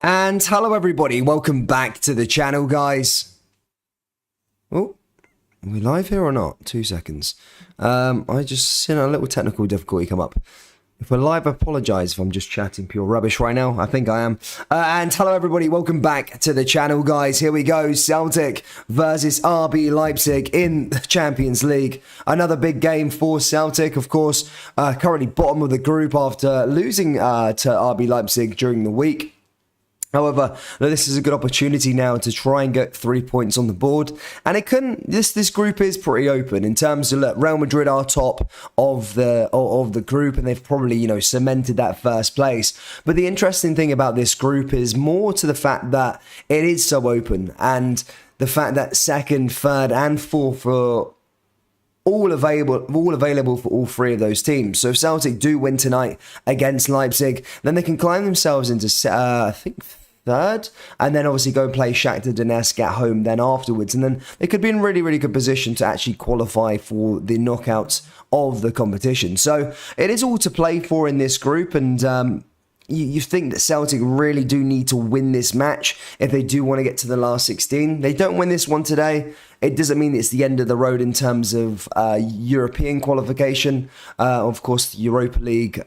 And hello everybody, welcome back to the channel, guys. Oh, are we live here or not? 2 seconds. I just seen a little technical difficulty come up. If we're live, I apologise if I'm just chatting pure rubbish right now. I think I am. And hello everybody, welcome back to the channel, guys. Here we go, Celtic versus RB Leipzig in the Champions League. Another big game for Celtic, of course. Currently bottom of the group after losing to RB Leipzig during the week. However, this is a good opportunity now to try and get 3 points on the board. And it couldn't. This group is pretty open in terms of, look, Real Madrid are top of the group, and they've probably, cemented that first place. But the interesting thing about this group is more to the fact that it is so open, and the fact that second, third, and fourth are all available for all three of those teams. So if Celtic do win tonight against Leipzig, then they can climb themselves into, I think, third, and then obviously go and play Shakhtar Donetsk at home then afterwards, and then they could be in really good position to actually qualify for the knockouts of the competition. So it is all to play for in this group, and you think that Celtic really do need to win this match if they do want to get to the last 16. They don't win this one today, it doesn't mean it's the end of the road in terms of European qualification. Of course, the Europa League,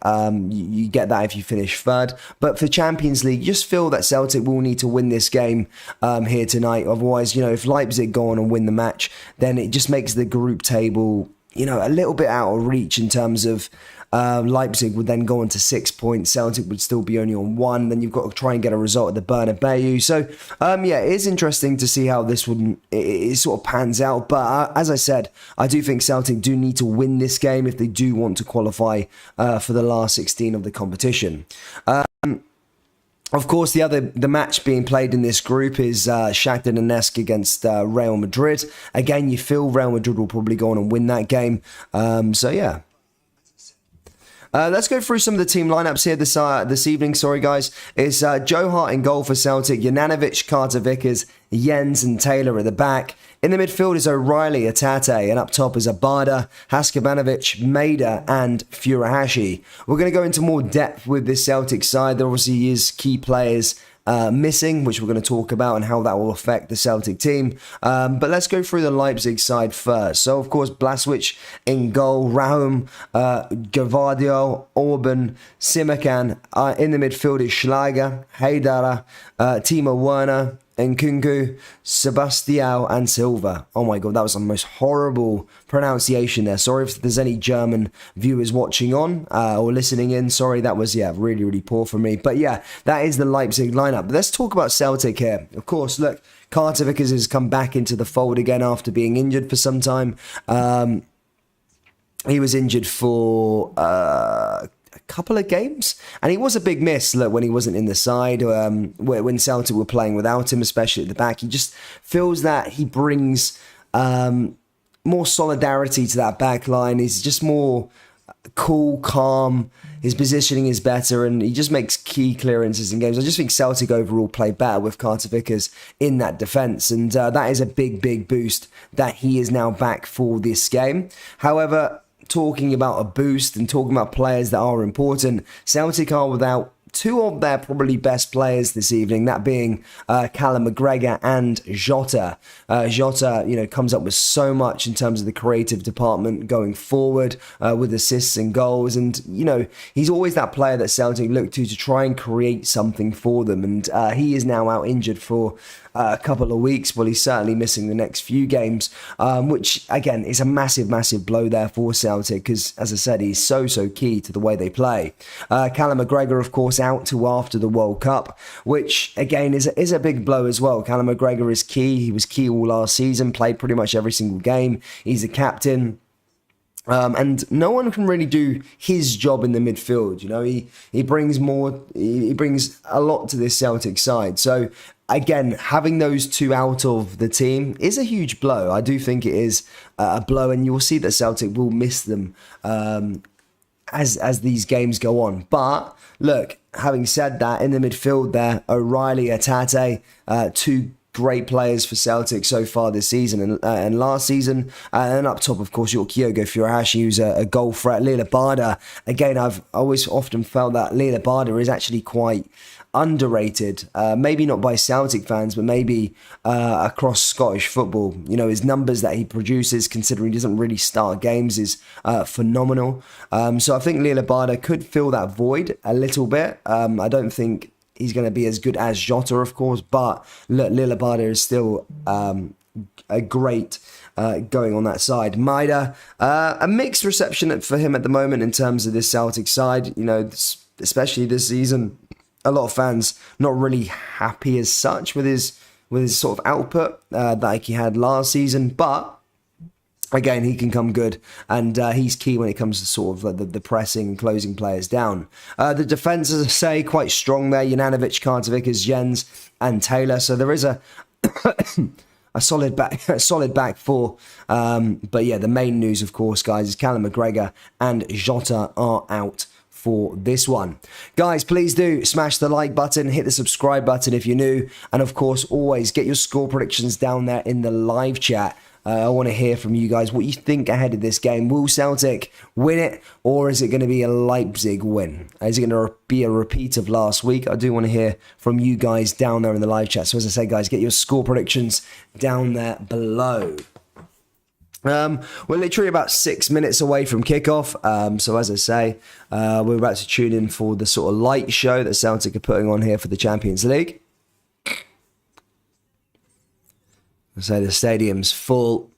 you get that if you finish third. But for Champions League, you just feel that Celtic will need to win this game here tonight. Otherwise, if Leipzig go on and win the match, then it just makes the group table, a little bit out of reach in terms of Leipzig would then go on to 6 points. Celtic would still be only on 1. Then you've got to try and get a result at the Bernabeu. So, yeah, it is interesting to see how this it sort of pans out. But as I said, I do think Celtic do need to win this game if they do want to qualify for the last 16 of the competition. Of course, the match being played in this group is Shakhtar Donetsk against Real Madrid. Again, you feel Real Madrid will probably go on and win that game. So, yeah. Let's go through some of the team lineups here this evening. Sorry, guys. It's Joe Hart in goal for Celtic, Juranovic, Carter-Vickers, Jens and Taylor at the back. In the midfield is O'Reilly, Atate, and up top is Abada, Haskabanovic, Maida, and Furuhashi. We're going to go into more depth with this Celtic side. There obviously is key players missing, which we're going to talk about and how that will affect the Celtic team. But let's go through the Leipzig side first. So, of course, Blaswich in goal, Rahum, Gavadio, Orban, Simakan. In the midfield is Schlager, Haidara, Timo Werner, Nkunku, Sebastião and Silva. Oh my god, that was the most horrible pronunciation there. Sorry if there's any German viewers watching on or listening in. Sorry, that was, really poor for me. But yeah, that is the Leipzig lineup. But let's talk about Celtic here. Of course, look, Carter-Vickers has come back into the fold again after being injured for some time. He was injured for a couple of games, and he was a big miss when he wasn't in the side, when Celtic were playing without him, especially at the back. He just feels that he brings more solidarity to that back line. He's just more cool, calm, his positioning is better, and he just makes key clearances in games. I just think Celtic overall play better with Carter-Vickers in that defence, and that is a big boost that he is now back for this game. However, talking about a boost and talking about players that are important, Celtic are without two of their probably best players this evening, that being Callum McGregor and Jota. Jota, comes up with so much in terms of the creative department going forward with assists and goals, and he's always that player that Celtic look to try and create something for them, and he is now out injured for a couple of weeks. Well, he's certainly missing the next few games, which again is a massive blow there for Celtic, because as I said, he's so key to the way they play. Callum McGregor, of course, out to after the World Cup, which again is a big blow as well. Callum McGregor is key. He was key all last season, played pretty much every single game. He's a captain. And no one can really do his job in the midfield. He brings more. He brings a lot to this Celtic side. So again, having those two out of the team is a huge blow. I do think it is a blow, and you will see that Celtic will miss them as these games go on. But look, having said that, in the midfield there, O'Reilly, Atate, two great players for Celtic so far this season and last season. And up top, of course, you've got Kyogo Furuhashi, who's a goal threat. Lila Bada, again, I've always often felt that Lila Bada is actually quite underrated. Maybe not by Celtic fans, but maybe across Scottish football. You know, his numbers that he produces, considering he doesn't really start games, is phenomenal. So I think Liel Abada could fill that void a little bit. I don't think he's going to be as good as Jota, of course, but look, Liel Abada is still a great going on that side. Maida, a mixed reception for him at the moment in terms of this Celtic side. You know, especially this season, a lot of fans not really happy as such with his sort of output like he had last season, but again, he can come good, and he's key when it comes to sort of the pressing and closing players down. The defence, as I say, quite strong there. Jananovic, Kartovikas, Jens, and Taylor. So there is a solid back four. But yeah, the main news, of course, guys, is Callum McGregor and Jota are out for this one. Guys, please do smash the like button, hit the subscribe button if you're new, and of course, always get your score predictions down there in the live chat. I want to hear from you guys what you think ahead of this game. Will Celtic win it, or is it going to be a Leipzig win? Is it going to be a repeat of last week? I do want to hear from you guys down there in the live chat. So as I say, guys, get your score predictions down there below. We're literally about 6 minutes away from kickoff. So as I say, we're about to tune in for the sort of light show that Celtic are putting on here for the Champions League. So the stadium's full,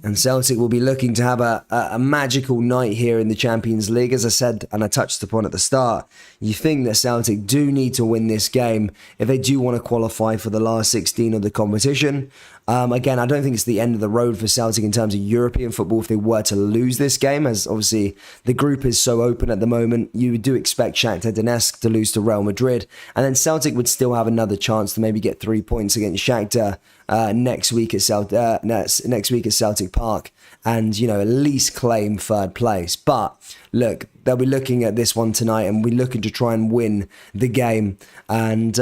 and Celtic will be looking to have a magical night here in the Champions League. As I said, and I touched upon at the start, you think that Celtic do need to win this game if they do want to qualify for the last 16 of the competition. Again, I don't think it's the end of the road for Celtic in terms of European football if they were to lose this game, as obviously the group is so open at the moment. You do expect Shakhtar Donetsk to lose to Real Madrid, and then Celtic would still have another chance to maybe get 3 points against Shakhtar next week at Celtic Park, and at least claim third place. But look, they'll be looking at this one tonight, and we're looking to try and win the game. And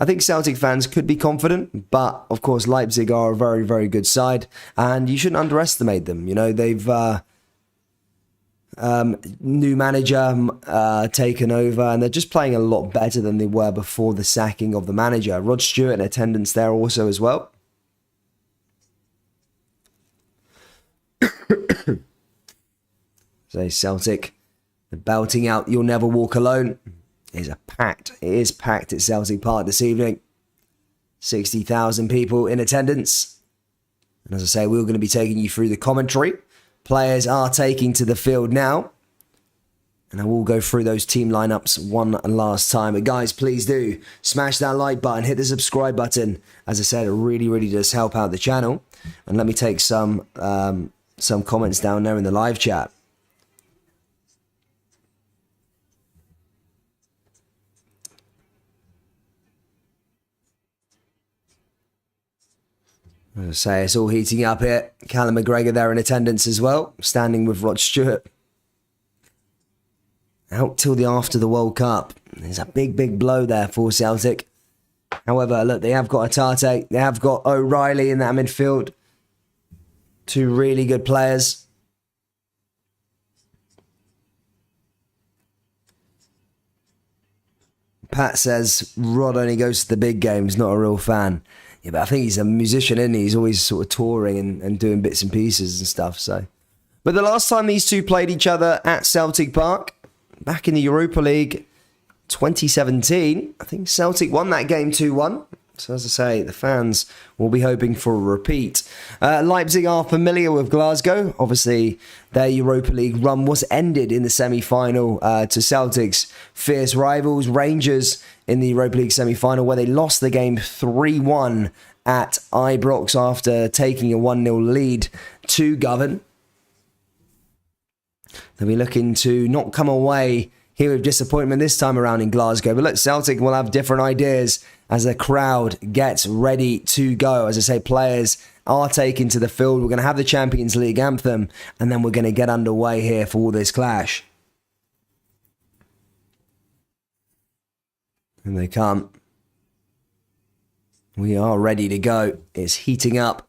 I think Celtic fans could be confident, but of course Leipzig are a very, very good side, and you shouldn't underestimate them. They've new manager taken over, and they're just playing a lot better than they were before the sacking of the manager. Rod Stewart in attendance there also as well. So Celtic, they're belting out "You'll Never Walk Alone." It is packed at Celtic Park this evening. 60,000 people in attendance. And as I say, we're going to be taking you through the commentary. Players are taking to the field now. And I will go through those team lineups one last time. But guys, please do smash that like button, hit the subscribe button. As I said, it really, really does help out the channel. And let me take some comments down there in the live chat. As I say, it's all heating up here. Callum McGregor there in attendance as well, standing with Rod Stewart. Out till the after the World Cup. There's a big, big blow there for Celtic. However, look, they have got Atate. They have got O'Reilly in that midfield. Two really good players. Pat says Rod only goes to the big games, not a real fan. Yeah, but I think he's a musician, isn't he? He's always sort of touring and doing bits and pieces and stuff. So, but the last time these two played each other at Celtic Park, back in the Europa League 2017, I think Celtic won that game 2-1. So as I say, the fans will be hoping for a repeat. Leipzig are familiar with Glasgow. Obviously, their Europa League run was ended in the semi-final to Celtic's fierce rivals, Rangers, in the Europa League semi-final, where they lost the game 3-1 at Ibrox after taking a 1-0 lead to Govan. They'll be looking to not come away here with disappointment this time around in Glasgow. But look, Celtic will have different ideas as the crowd gets ready to go. As I say, players are taken to the field. We're going to have the Champions League anthem, and then we're going to get underway here for this clash. And they come. We are ready to go. It's heating up.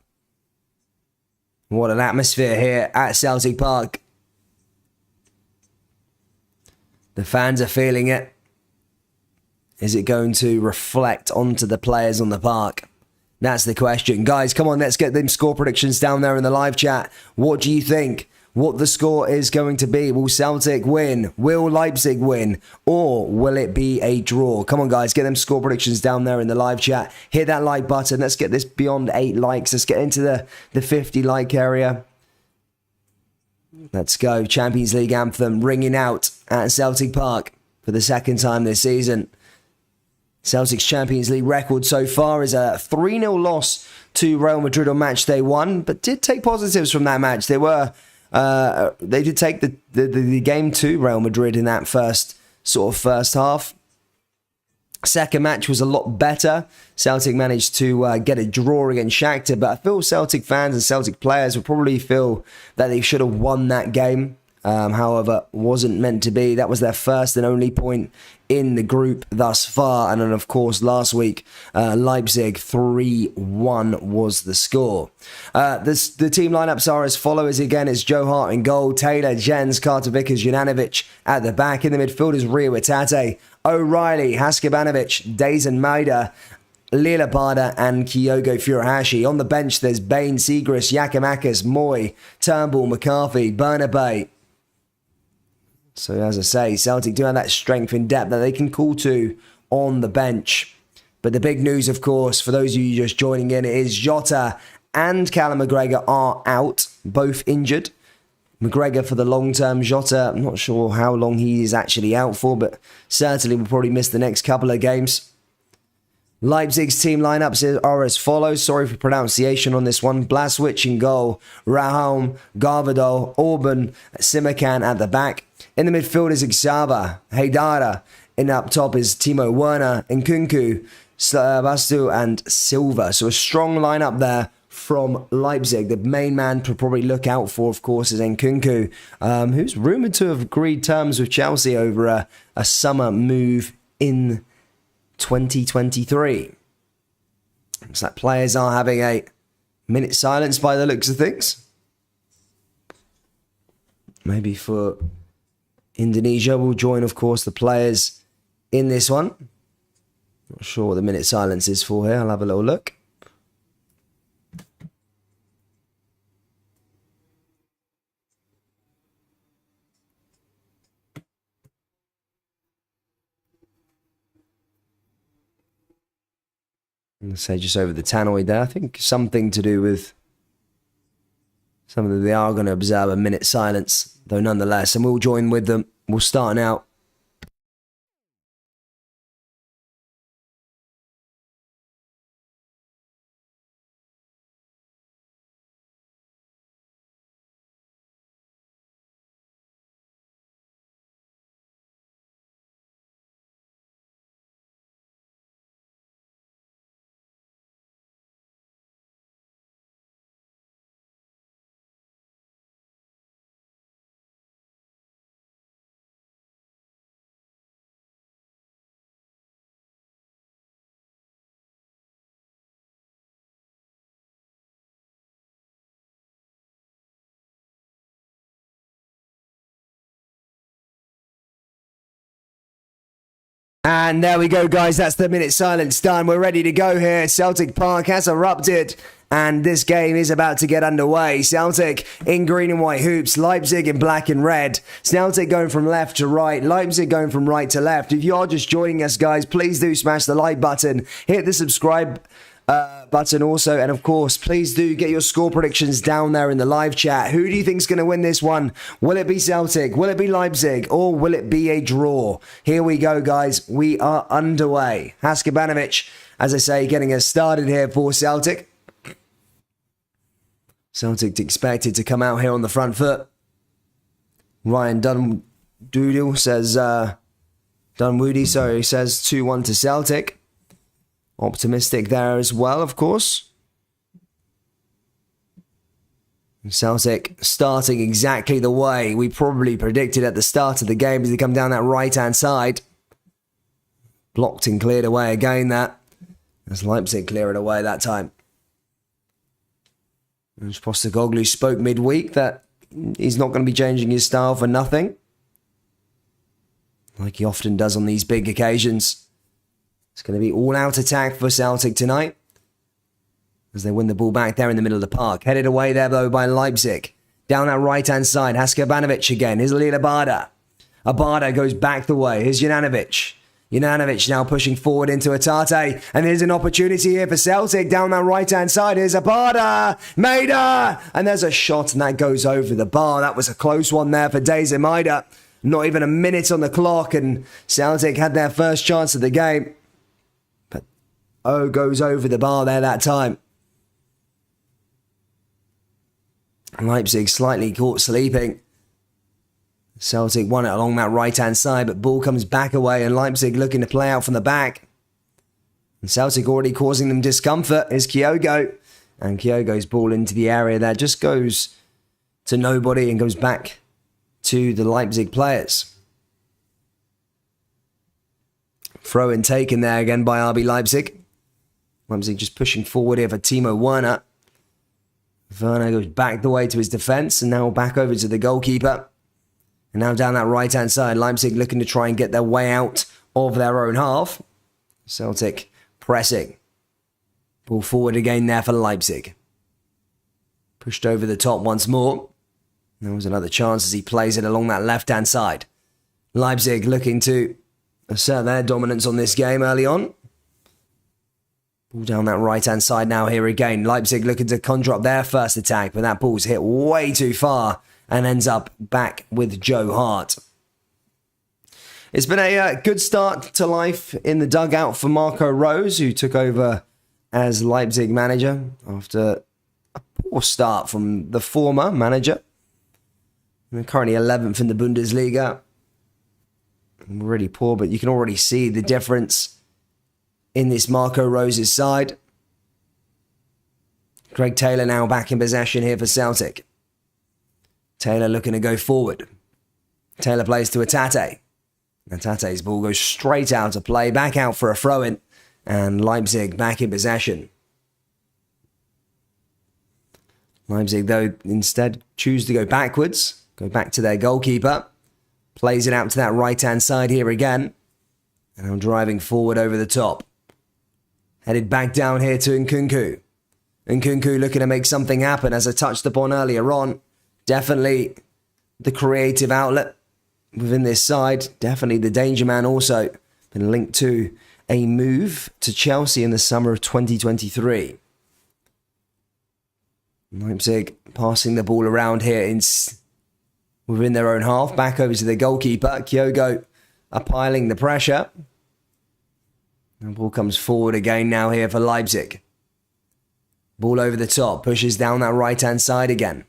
What an atmosphere here at Celtic Park. The fans are feeling it. Is it going to reflect onto the players on the park? That's the question. Guys, come on, let's get them score predictions down there in the live chat. What do you think? What the score is going to be? Will Celtic win? Will Leipzig win? Or will it be a draw? Come on, guys, get them score predictions down there in the live chat. Hit that like button. Let's get this beyond 8 likes. Let's get into the 50 like area. Let's go. Champions League anthem ringing out at Celtic Park for the second time this season. Celtic's Champions League record so far is a 3-0 loss to Real Madrid on match day 1, but did take positives from that match. They did take the game to Real Madrid in that first half. Second match was a lot better. Celtic managed to get a draw against Shakhtar, but I feel Celtic fans and Celtic players will probably feel that they should have won that game. However, wasn't meant to be. That was their first and only point in the group thus far. And then, of course, last week, Leipzig 3-1 was the score. The team lineups are as follows. Again, it's Joe Hart in goal, Taylor, Jens, Carter Vickers, Junanovic at the back. In the midfield is Rio Itate, O'Reilly, Haskabanovic, Dazen Maida, Lilapada and Kyogo Furuhashi. On the bench, there's Bain, Siegrist, Yakimakis, Moy, Turnbull, McCarthy, Bernabei. So as I say, Celtic do have that strength in depth that they can call to on the bench. But the big news, of course, for those of you just joining in, is Jota and Callum McGregor are out, both injured. McGregor for the long term, Jota, I'm not sure how long he is actually out for, but certainly will probably miss the next couple of games. Leipzig's team lineups are as follows. Sorry for pronunciation on this one. Blaswich in goal, Raum, Garvadol, Orban, Simakan at the back. In the midfield is Xaba, Haidara. In up top is Timo Werner, Nkunku, Bastu and Silva. So a strong lineup there from Leipzig. The main man to probably look out for, of course, is Nkunku, who's rumoured to have agreed terms with Chelsea over a summer move in 2023. Looks like players are having a minute silence by the looks of things. Maybe for Indonesia will join, of course, the players in this one. Not sure what the minute silence is for here. I'll have a little look. Let's say just over the tannoy there. I think something to do with something that they are going to observe a minute silence, though nonetheless, and we'll join with them. We'll start now. And there we go, guys. That's the minute silence done. We're ready to go here. Celtic Park has erupted, and this game is about to get underway. Celtic in green and white hoops, Leipzig in black and red. Celtic going from left to right, Leipzig going from right to left. If you are just joining us, guys, please do smash the like button, hit the subscribe button also, and of course, please do get your score predictions down there in the live chat. Who do you think is going to win this one? Will it be Celtic? Will it be Leipzig? Or will it be a draw? Here we go, guys. We are underway. Haskabanovic, as I say, getting us started here for Celtic. Celtic expected to come out here on the front foot. Ryan Dunwoody says 2-1 to Celtic. Optimistic there as well, of course. Celtic starting exactly the way we probably predicted at the start of the game as they come down that right-hand side. Blocked and cleared away again, that. As Leipzig clear it away that time. And Postecoglou spoke midweek that he's not going to be changing his style for nothing, like he often does on these big occasions. It's going to be all-out attack for Celtic tonight as they win the ball back there in the middle of the park. Headed away there, though, by Leipzig. Down that right-hand side, Haskabanovic again. Here's Lila Abada. Abada goes back the way. Here's Junanovic. Junanovic now pushing forward into Atate. And here's an opportunity here for Celtic down that right-hand side. Here's Abada. Maida. And there's a shot, and that goes over the bar. That was a close one there for Daisy Maida. Not even a minute on the clock, and Celtic had their first chance of the game. But goes over the bar there that time. Leipzig slightly caught sleeping. Celtic won it along that right-hand side, but ball comes back away, and Leipzig looking to play out from the back. And Celtic already causing them discomfort is Kyogo. And Kyogo's ball into the area there just goes to nobody and goes back to the Leipzig players. Throw in taken there again by RB Leipzig. Leipzig just pushing forward here for Timo Werner. Werner goes back the way to his defence and now back over to the goalkeeper. And now down that right-hand side, Leipzig looking to try and get their way out of their own half. Celtic pressing. Ball forward again there for Leipzig. Pushed over the top once more. There was another chance as he plays it along that left-hand side. Leipzig looking to assert their dominance on this game early on. Ball down that right-hand side now here again. Leipzig looking to conjure up their first attack, but that ball's hit way too far and ends up back with Joe Hart. It's been a good start to life in the dugout for Marco Rose, who took over as Leipzig manager after a poor start from the former manager. They're currently 11th in the Bundesliga. Really poor, but you can already see the difference in this Marco Rose's side. Greg Taylor now back in possession here for Celtic. Taylor looking to go forward. Taylor plays to Atate. Atate's ball goes straight out to play, back out for a throw-in, and Leipzig back in possession. Leipzig, though, instead choose to go backwards, go back to their goalkeeper, plays it out to that right-hand side here again, and now driving forward over the top. Headed back down here to Nkunku. Nkunku looking to make something happen, as I touched upon earlier on. Definitely the creative outlet within this side. Definitely the danger man also. Been linked to a move to Chelsea in the summer of 2023. Leipzig passing the ball around here within their own half. Back over to the goalkeeper. Kyogo piling the pressure. The ball comes forward again now here for Leipzig. Ball over the top. Pushes down that right-hand side again.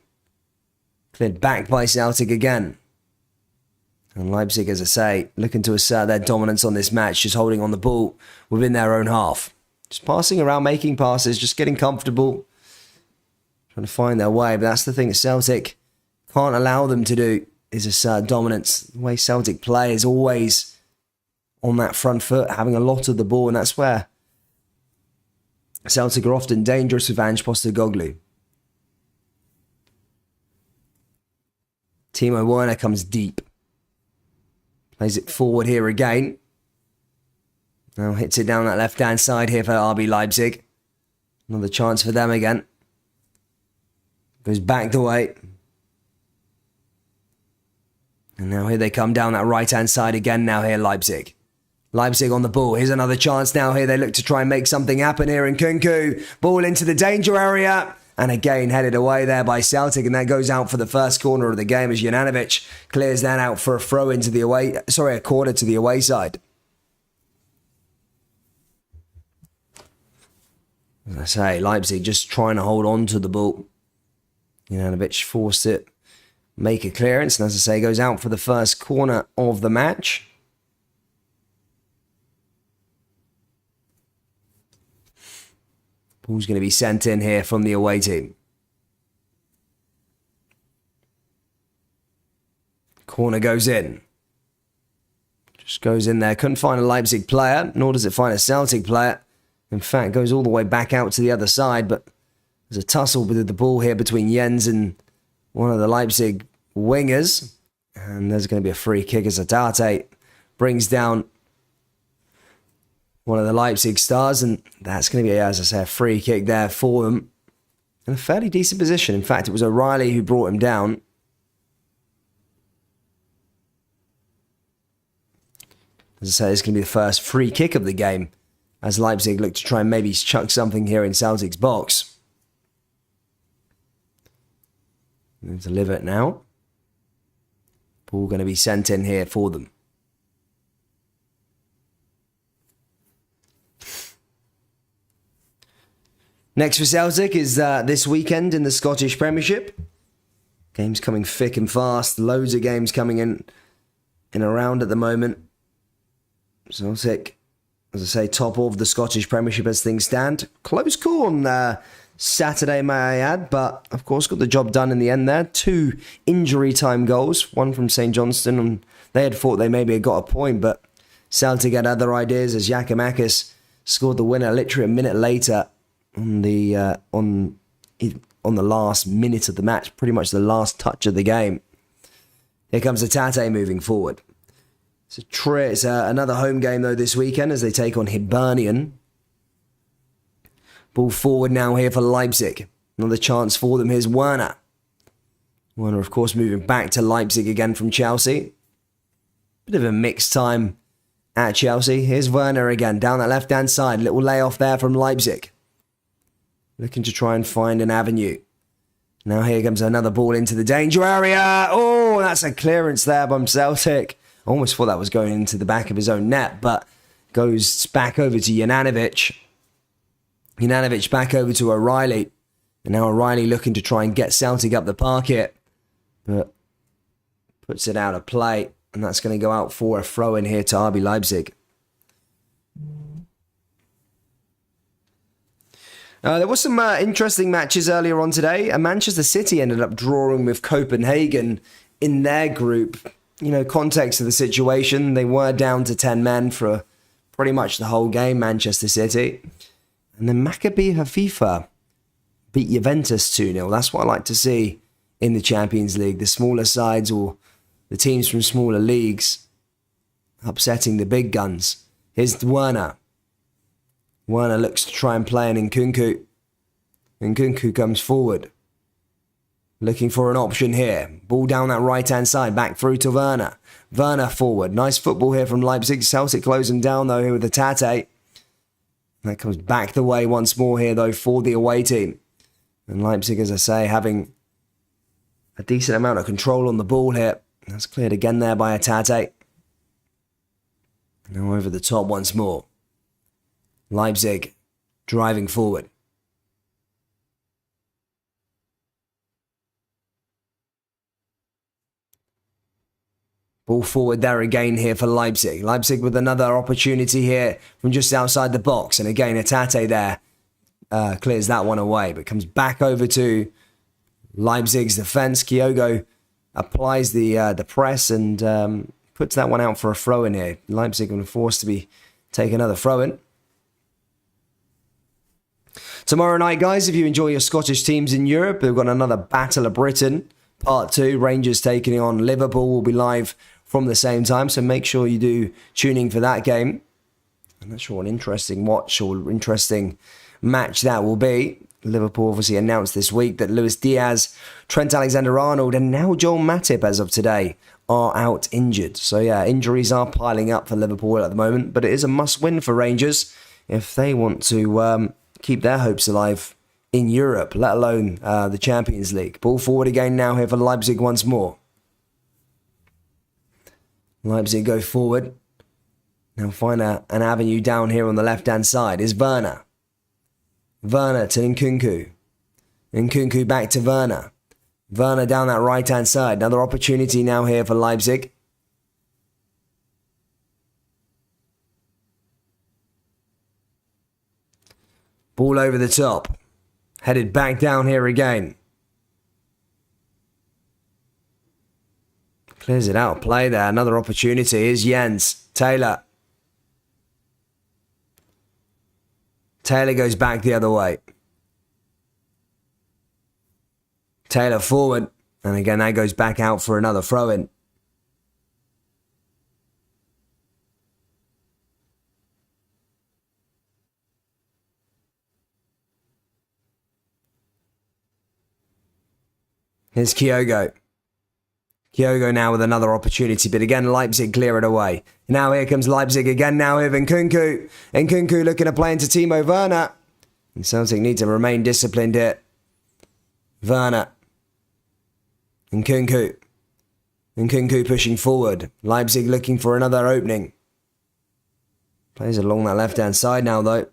Cleared back by Celtic again. And Leipzig, as I say, looking to assert their dominance on this match, just holding on the ball within their own half. Just passing around, making passes, just getting comfortable, trying to find their way. But that's the thing that Celtic can't allow them to do, is assert dominance. The way Celtic play is always on that front foot, having a lot of the ball, and that's where Celtic are often dangerous with Ange Postecoglou. Timo Werner comes deep. Plays it forward here again. Now hits it down that left-hand side here for RB Leipzig. Another chance for them again. Goes back the way. And now here they come down that right-hand side again now here, Leipzig. Leipzig on the ball. Here's another chance now here. They look to try and make something happen here in Nkunku. Ball into the danger area. And again, headed away there by Celtic, and that goes out for the first corner of the game as Junanovic clears that out for a throw into the a corner to the away side. As I say, Leipzig just trying to hold on to the ball. Junanovic forced it, make a clearance, and as I say, goes out for the first corner of the match. Ball's going to be sent in here from the away team. Corner goes in. Just goes in there. Couldn't find a Leipzig player, nor does it find a Celtic player. In fact, goes all the way back out to the other side, but there's a tussle with the ball here between Jens and one of the Leipzig wingers. And there's going to be a free kick as Atate brings down one of the Leipzig stars, and that's going to be, as I say, a free kick there for them. In a fairly decent position. In fact, it was O'Reilly who brought him down. As I say, this is going to be the first free kick of the game, as Leipzig look to try and maybe chuck something here in Celtic's box. They deliver it now. Ball going to be sent in here for them. Next for Celtic is this weekend in the Scottish Premiership. Games coming thick and fast. Loads of games coming in around at the moment. Celtic, as I say, top of the Scottish Premiership as things stand. Close call on Saturday, may I add, but of course got the job done in the end there. 2 injury time goals, one from St Johnstone, and they had thought they maybe had got a point, but Celtic had other ideas as Giakoumakis scored the winner literally a minute later on the last minute of the match, pretty much the last touch of the game. Here comes Tate moving forward. It's another home game though this weekend as they take on Hibernian. Ball forward now here for Leipzig. Another chance for them. Here's Werner. Werner, of course, moving back to Leipzig again from Chelsea. Bit of a mixed time at Chelsea. Here's Werner again, down that left-hand side. Little layoff there from Leipzig. Looking to try and find an avenue. Now here comes another ball into the danger area. Oh, that's a clearance there by Celtic. Almost thought that was going into the back of his own net, but goes back over to Juranovic. Juranovic back over to O'Reilly. And now O'Reilly looking to try and get Celtic up the park here. But puts it out of play. And that's going to go out for a throw in here to RB Leipzig. There was some interesting matches earlier on today. Manchester City ended up drawing with Copenhagen in their group. You know, context of the situation, they were down to 10 men for pretty much the whole game, Manchester City. And then Maccabi Haifa beat Juventus 2-0. That's what I like to see in the Champions League. The smaller sides or the teams from smaller leagues upsetting the big guns. Here's Werner. Werner looks to try and play an Nkunku. Nkunku comes forward. Looking for an option here. Ball down that right-hand side. Back through to Werner. Werner forward. Nice football here from Leipzig. Celtic closing down though here with the Tate. That comes back the way once more here though for the away team. And Leipzig, as I say, having a decent amount of control on the ball here. That's cleared again there by a Tate. Now over the top once more. Leipzig driving forward. Ball forward there again here for Leipzig. Leipzig with another opportunity here from just outside the box. And again, Tate there clears that one away. But comes back over to Leipzig's defence. Kyogo applies the press and puts that one out for a throw-in here. Leipzig going to force to take another throw-in. Tomorrow night, guys, if you enjoy your Scottish teams in Europe, we've got another Battle of Britain, Part 2. Rangers taking on Liverpool will be live from the same time, so make sure you do tune in for that game. I'm not sure what an interesting watch or interesting match that will be. Liverpool obviously announced this week that Luis Diaz, Trent Alexander-Arnold, and now Joel Matip, as of today, are out injured. So yeah, injuries are piling up for Liverpool at the moment, but it is a must-win for Rangers if they want to keep their hopes alive in Europe, let alone the Champions League. Ball forward again now here for Leipzig once more. Leipzig go forward. Now find an avenue down here on the left-hand side. Is Werner. Werner to Nkunku. Nkunku back to Werner. Werner down that right-hand side. Another opportunity now here for Leipzig. Ball over the top. Headed back down here again. Clears it out. Play there. Another opportunity. Is Jens. Taylor. Taylor goes back the other way. Taylor forward. And again, that goes back out for another throw-in. Here's Kyogo. Kyogo now with another opportunity, but again, Leipzig clear it away. Now here comes Leipzig again, now here Nkunku. Nkunku looking to play into Timo Werner. And Celtic need to remain disciplined here. Werner. Nkunku. Nkunku pushing forward. Leipzig looking for another opening. Plays along that left-hand side now, though.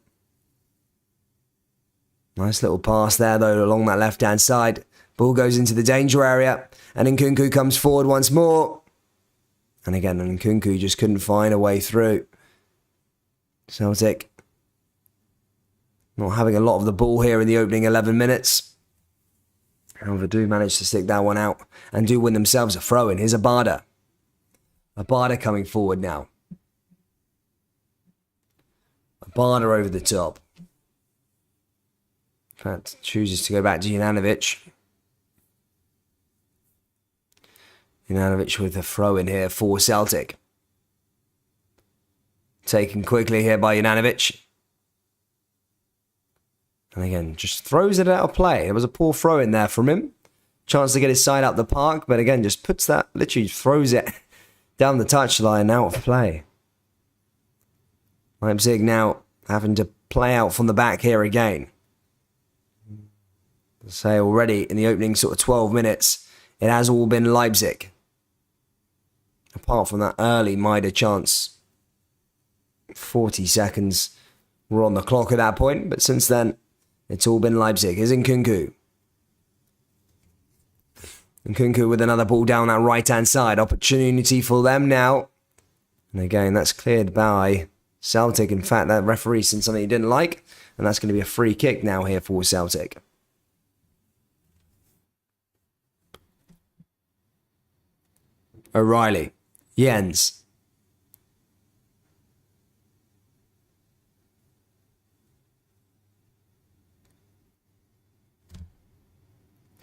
Nice little pass there, though, along that left-hand side. Ball goes into the danger area. And Nkunku comes forward once more. And again, Nkunku just couldn't find a way through. Celtic not having a lot of the ball here in the opening 11 minutes. However, do manage to stick that one out and do win themselves a throw-in. Here's Abada. Abada coming forward now. Abada over the top. In fact, chooses to go back to Juranovic. Juranovic with a throw-in here for Celtic. Taken quickly here by Juranovic. And again, just throws it out of play. It was a poor throw in there from him. Chance to get his side up the park, but again, just puts that, literally throws it down the touchline out of play. Leipzig now having to play out from the back here again. I'll say already in the opening sort of 12 minutes, it has all been Leipzig. Apart from that early Maida chance. 40 seconds were on the clock at that point, but since then, it's all been Leipzig. Here's Nkunku. Nkunku with another ball down that right-hand side. Opportunity for them now. And again, that's cleared by Celtic. In fact, that referee sent something he didn't like. And that's going to be a free kick now here for Celtic. O'Reilly. Jens.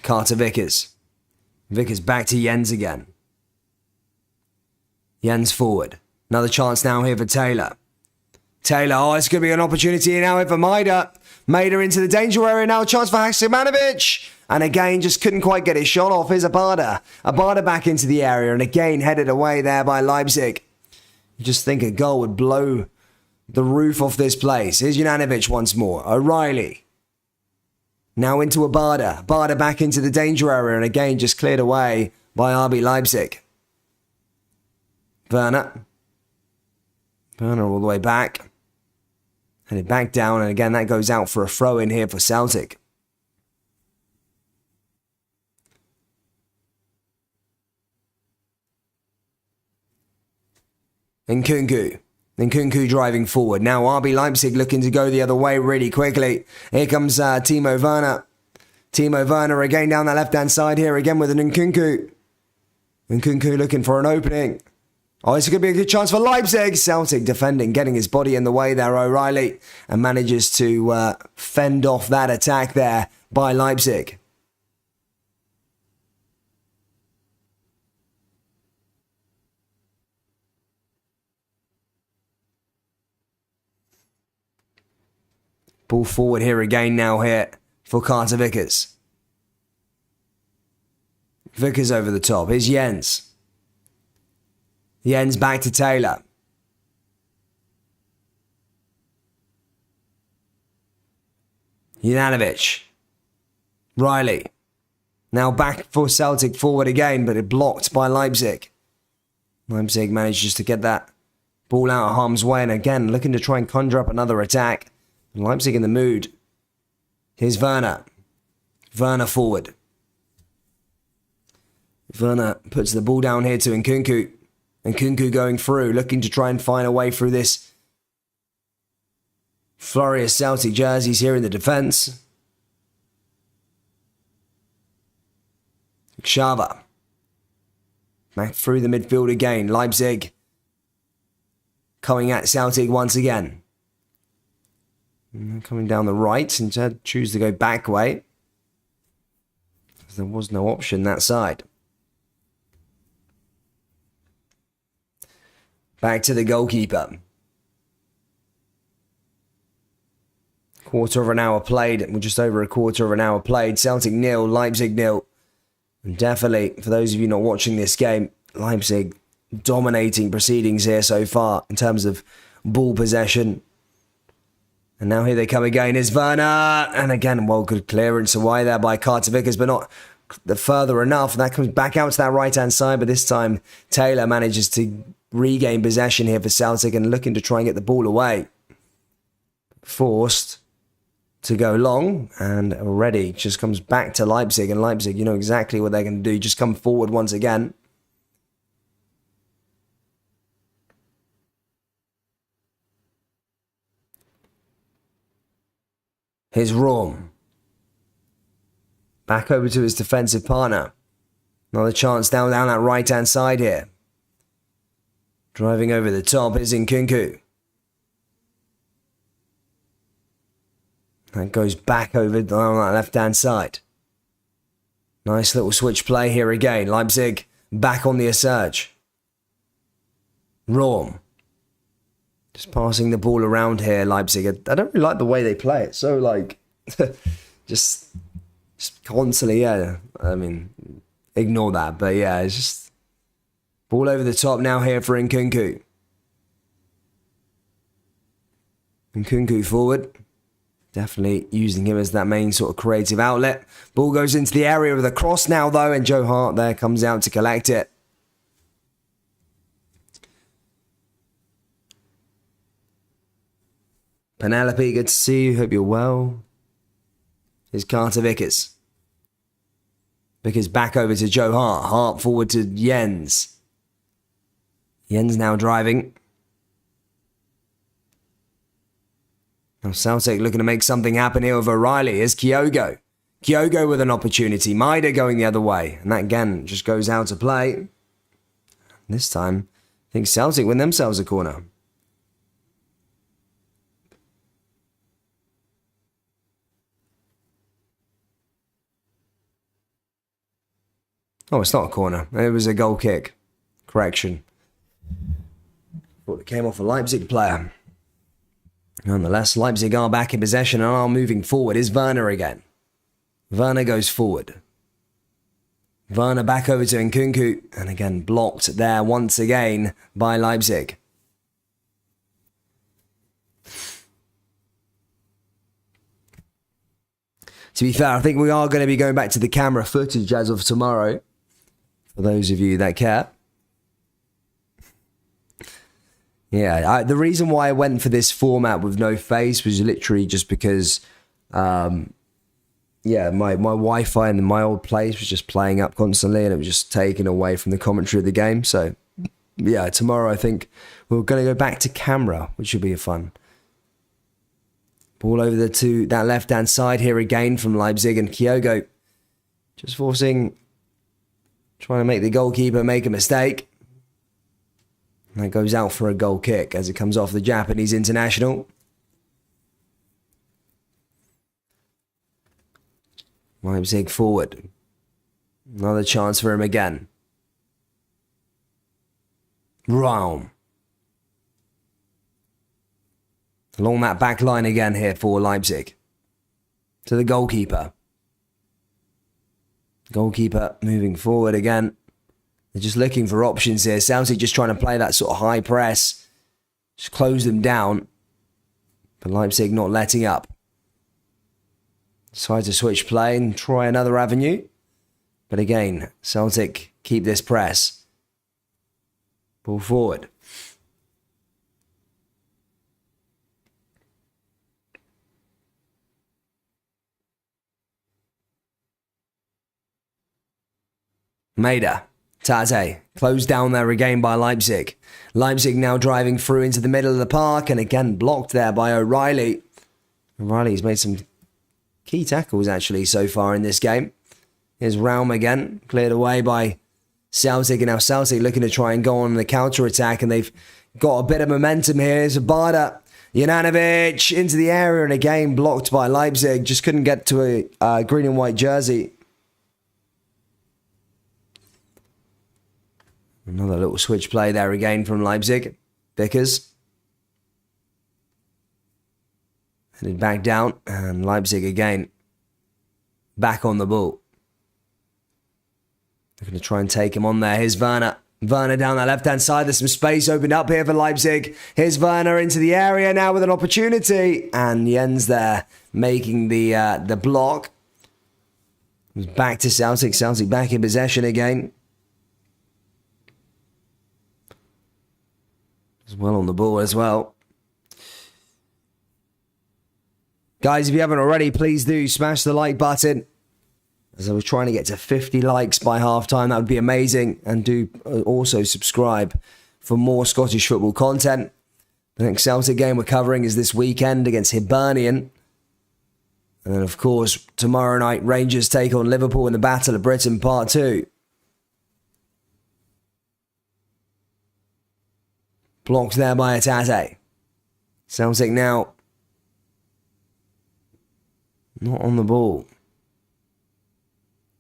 Carter Vickers. Vickers back to Jens again. Jens forward. Another chance now here for Taylor. Taylor, oh, it's going to be an opportunity now here for Maida. Maida into the danger area now. A chance for Haksabanovic. And again, just couldn't quite get his shot off. Here's Abada. Abada back into the area. And again, headed away there by Leipzig. You just think a goal would blow the roof off this place. Here's Juranovic once more. O'Reilly. Now into Abada. Abada back into the danger area. And again, just cleared away by RB Leipzig. Werner. Werner all the way back. Headed back down. And again, that goes out for a throw in here for Celtic. Nkunku. Nkunku driving forward. Now RB Leipzig looking to go the other way really quickly. Here comes Timo Werner. Timo Werner again down the left-hand side here again with an Nkunku. Nkunku looking for an opening. Oh, it's going to be a good chance for Leipzig. Celtic defending, getting his body in the way there, O'Reilly. And manages to fend off that attack there by Leipzig. Ball forward here again now here for Carter Vickers. Vickers over the top. Here's Jens. Jens back to Taylor. Juranovic. Riley. Now back for Celtic forward again, but it blocked by Leipzig. Leipzig manages to get that ball out of harm's way and again looking to try and conjure up another attack. Leipzig in the mood. Here's Werner. Werner forward. Werner puts the ball down here to Nkunku. Nkunku going through, looking to try and find a way through this flurry of Celtic jerseys here in the defence. Xhava. Back through the midfield again. Leipzig coming at Celtic once again. Coming down the right, instead choose to go back way. There was no option that side. Back to the goalkeeper. Quarter of an hour played, just over a quarter of an hour played. Celtic 0, Leipzig 0. And definitely, for those of you not watching this game, Leipzig dominating proceedings here so far in terms of ball possession. And now here they come again, is Werner. And again, well, good clearance away there by Carter Vickers, but not the further enough. And that comes back out to that right-hand side, but this time Taylor manages to regain possession here for Celtic and looking to try and get the ball away. Forced to go long, and already just comes back to Leipzig. And Leipzig, you know exactly what they're going to do. Just come forward once again. Here's Rom. Back over to his defensive partner. Another chance down that right-hand side here. Driving over the top is Nkunku. That goes back over on that left-hand side. Nice little switch play here again. Leipzig back on the surge. Rom. Just passing the ball around here, Leipzig. I don't really like the way they play it. So, like, just constantly, yeah. I mean, ignore that. But, yeah, it's just ball over the top now here for Nkunku. Nkunku forward. Definitely using him as that main sort of creative outlet. Ball goes into the area with a cross now, though, and Joe Hart there comes out to collect it. Penelope, good to see you. Hope you're well. Here's Carter Vickers. Vickers back over to Joe Hart. Hart forward to Jens. Jens now driving. Now Celtic looking to make something happen here with O'Reilly. Here's Kyogo. Kyogo with an opportunity. Maida going the other way. And that again just goes out to play. This time, I think Celtic win themselves a corner. Oh, it's not a corner. It was a goal kick. Correction. Thought it came off a Leipzig player. Nonetheless, Leipzig are back in possession and are moving forward. Is Werner again. Werner goes forward. Werner back over to Nkunku. And again, blocked there once again by Leipzig. To be fair, I think we are going to be going back to the camera footage as of tomorrow. For those of you that care. Yeah, the reason why I went for this format with no face was literally just because, my Wi-Fi in my old place was just playing up constantly and it was just taken away from the commentary of the game. So, yeah, tomorrow I think we're going to go back to camera, which should be fun. Ball over to that left-hand side here again from Leipzig, and Kyogo just trying to make the goalkeeper make a mistake. And that goes out for a goal kick as it comes off the Japanese international. Leipzig forward. Another chance for him again. Raum. Along that back line again here for Leipzig. To the goalkeeper. Goalkeeper moving forward again. They're just looking for options here. Celtic just trying to play that sort of high press. Just close them down. But Leipzig not letting up. Decide to switch play and try another avenue. But again, Celtic keep this press. Ball forward. Maida. Tate. Closed down there again by Leipzig. Leipzig now driving through into the middle of the park and again blocked there by O'Reilly. O'Reilly's made some key tackles actually so far in this game. Here's Raum again. Cleared away by Celtic, and now Celtic looking to try and go on the counter-attack, and they've got a bit of momentum here. Here's Abada. Jananovic into the area and again blocked by Leipzig. Just couldn't get to a green and white jersey. Another little switch play there again from Leipzig. Vickers. Headed back down. And Leipzig again. Back on the ball. They're going to try and take him on there. Here's Werner. Werner down that left-hand side. There's some space opened up here for Leipzig. Here's Werner into the area now with an opportunity. And Jens there making the block. Back to Celtic. Celtic back in possession again. As well on the ball as well. Guys, if you haven't already, please do smash the like button. As I was trying to get to 50 likes by half-time, that would be amazing. And do also subscribe for more Scottish football content. The next Celtic game we're covering is this weekend against Hibernian. And then, of course, tomorrow night, Rangers take on Liverpool in the Battle of Britain Part 2. Blocked there by Atate. Celtic now not on the ball.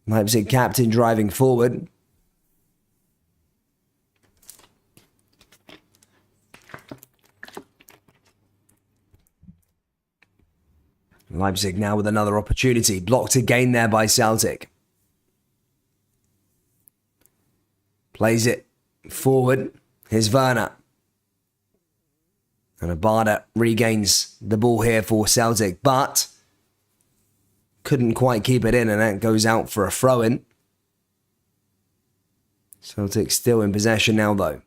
Leipzig captain driving forward. Leipzig now with another opportunity. Blocked again there by Celtic. Plays it forward. Here's Werner. And Abada regains the ball here for Celtic, but couldn't quite keep it in, and that goes out for a throw-in. Celtic still in possession now, though.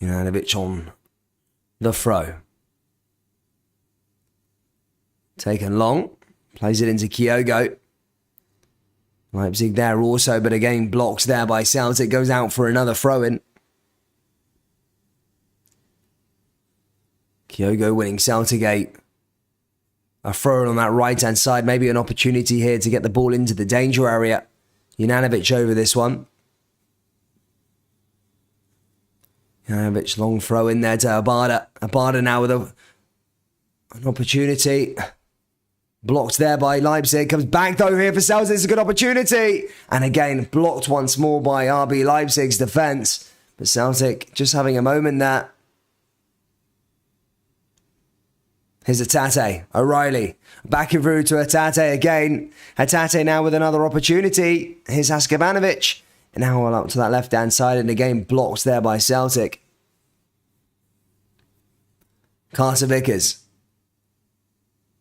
Juranovic on the throw. Taken long. Plays it into Kyogo. Leipzig there also, but again blocked there by Celtic. Goes out for another throw-in. Kyogo winning Celtic a throw-in on that right-hand side. Maybe an opportunity here to get the ball into the danger area. Juranovic over this one. Juranovic long throw in there to Abada. Abada now with an opportunity. Blocked there by Leipzig. Comes back though here for Celtic. It's a good opportunity. And again, blocked once more by RB Leipzig's defence. But Celtic just having a moment there. Here's Atate. O'Reilly. Back in through to Atate again. Atate now with another opportunity. Here's Haskabanovic. And now all up to that left-hand side. And again, blocked there by Celtic. Carter Vickers.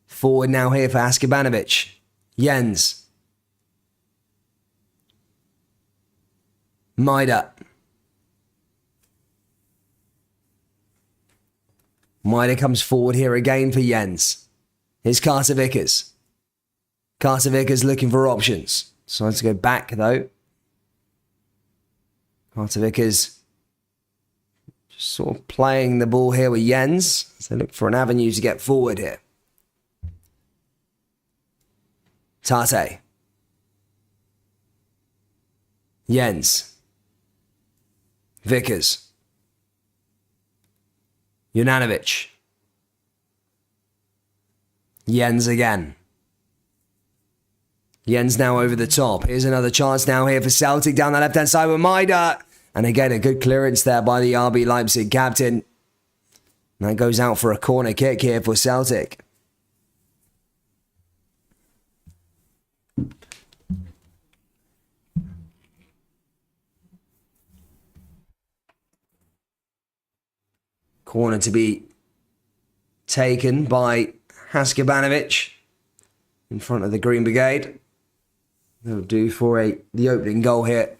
Forward now here for Haskabanovic. Jens. Maida. Maida comes forward here again for Jens. Here's Carter Vickers. Carter Vickers looking for options. Decides to go back though. Carter Vickers just sort of playing the ball here with Jens. So look for an avenue to get forward here. Tate. Jens. Vickers. Juranovic. Jens again. Jens now over the top. Here's another chance now here for Celtic down the left-hand side with Maida. And again, a good clearance there by the RB Leipzig captain. And that goes out for a corner kick here for Celtic. Corner to be taken by Haskabanovic in front of the Green Brigade. That'll do for the opening goal here.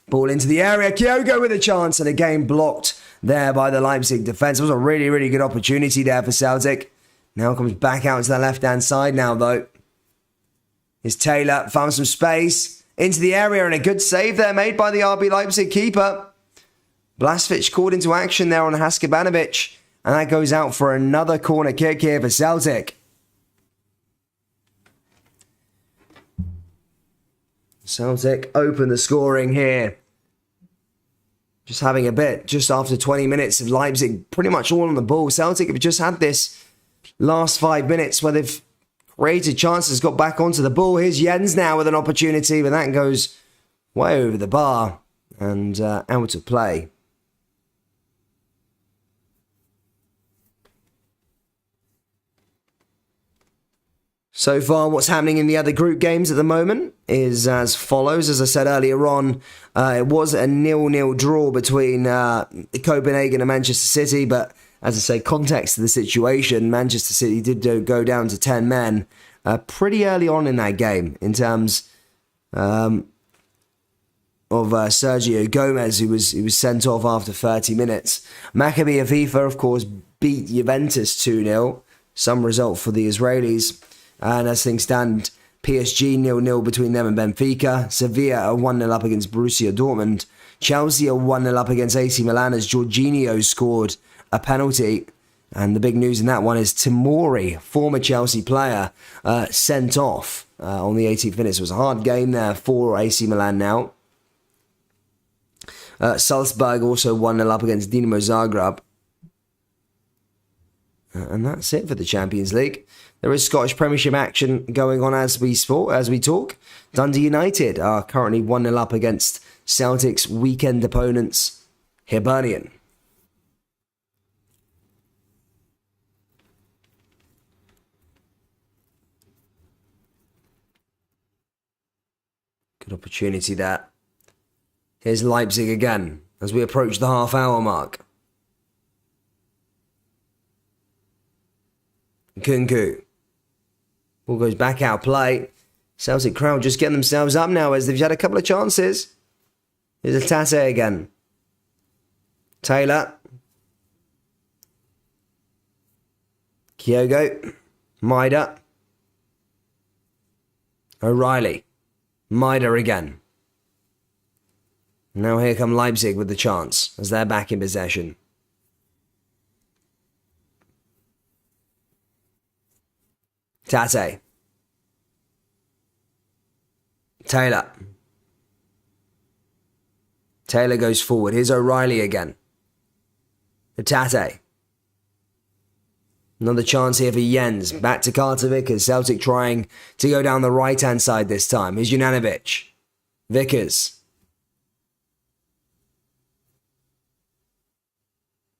Ball into the area. Kyogo with a chance, and again blocked there by the Leipzig defence. It was a really, really good opportunity there for Celtic. Now comes back out to the left-hand side now, though. Here's Taylor. Found some space into the area, and a good save there made by the RB Leipzig keeper. Blasvich called into action there on Haskabanovic, and that goes out for another corner kick here for Celtic. Celtic open the scoring here. Just having a bit, just after 20 minutes of Leipzig pretty much all on the ball. Celtic have just had this last 5 minutes where they've created chances, got back onto the ball. Here's Jens now with an opportunity, but that goes way over the bar and out of play. So far, what's happening in the other group games at the moment is as follows. As I said earlier on, it was a 0-0 draw between Copenhagen and Manchester City, but as I say, context to the situation, Manchester City did go down to 10 men pretty early on in that game in terms of Sergio Gomez, who was sent off after 30 minutes. Maccabi Haifa, of course, beat Juventus 2-0, some result for the Israelis. And as things stand, PSG 0-0 between them and Benfica. Sevilla are 1-0 up against Borussia Dortmund. Chelsea are 1-0 up against AC Milan as Jorginho scored a penalty. And the big news in that one is Tomori, former Chelsea player, sent off on the 18th minute. It was a hard game there for AC Milan now. Salzburg also 1-0 up against Dinamo Zagreb. And that's it for the Champions League. There is Scottish Premiership action going on as we talk. Dundee United are currently 1-0 up against Celtic's weekend opponents, Hibernian. Good opportunity there. Here's Leipzig again as we approach the half-hour mark. Kunku. Ball goes back out play. Celtic crowd just getting themselves up now as they've had a couple of chances. Here's a Tate again. Taylor. Kyogo. Maida. O'Reilly. Maida again. Now here come Leipzig with the chance as they're back in possession. Tate. Taylor. Taylor goes forward. Here's O'Reilly again. Tate. Another chance here for Jens. Back to Carter Vickers. Celtic trying to go down the right-hand side this time. Here's Junanovic. Vickers.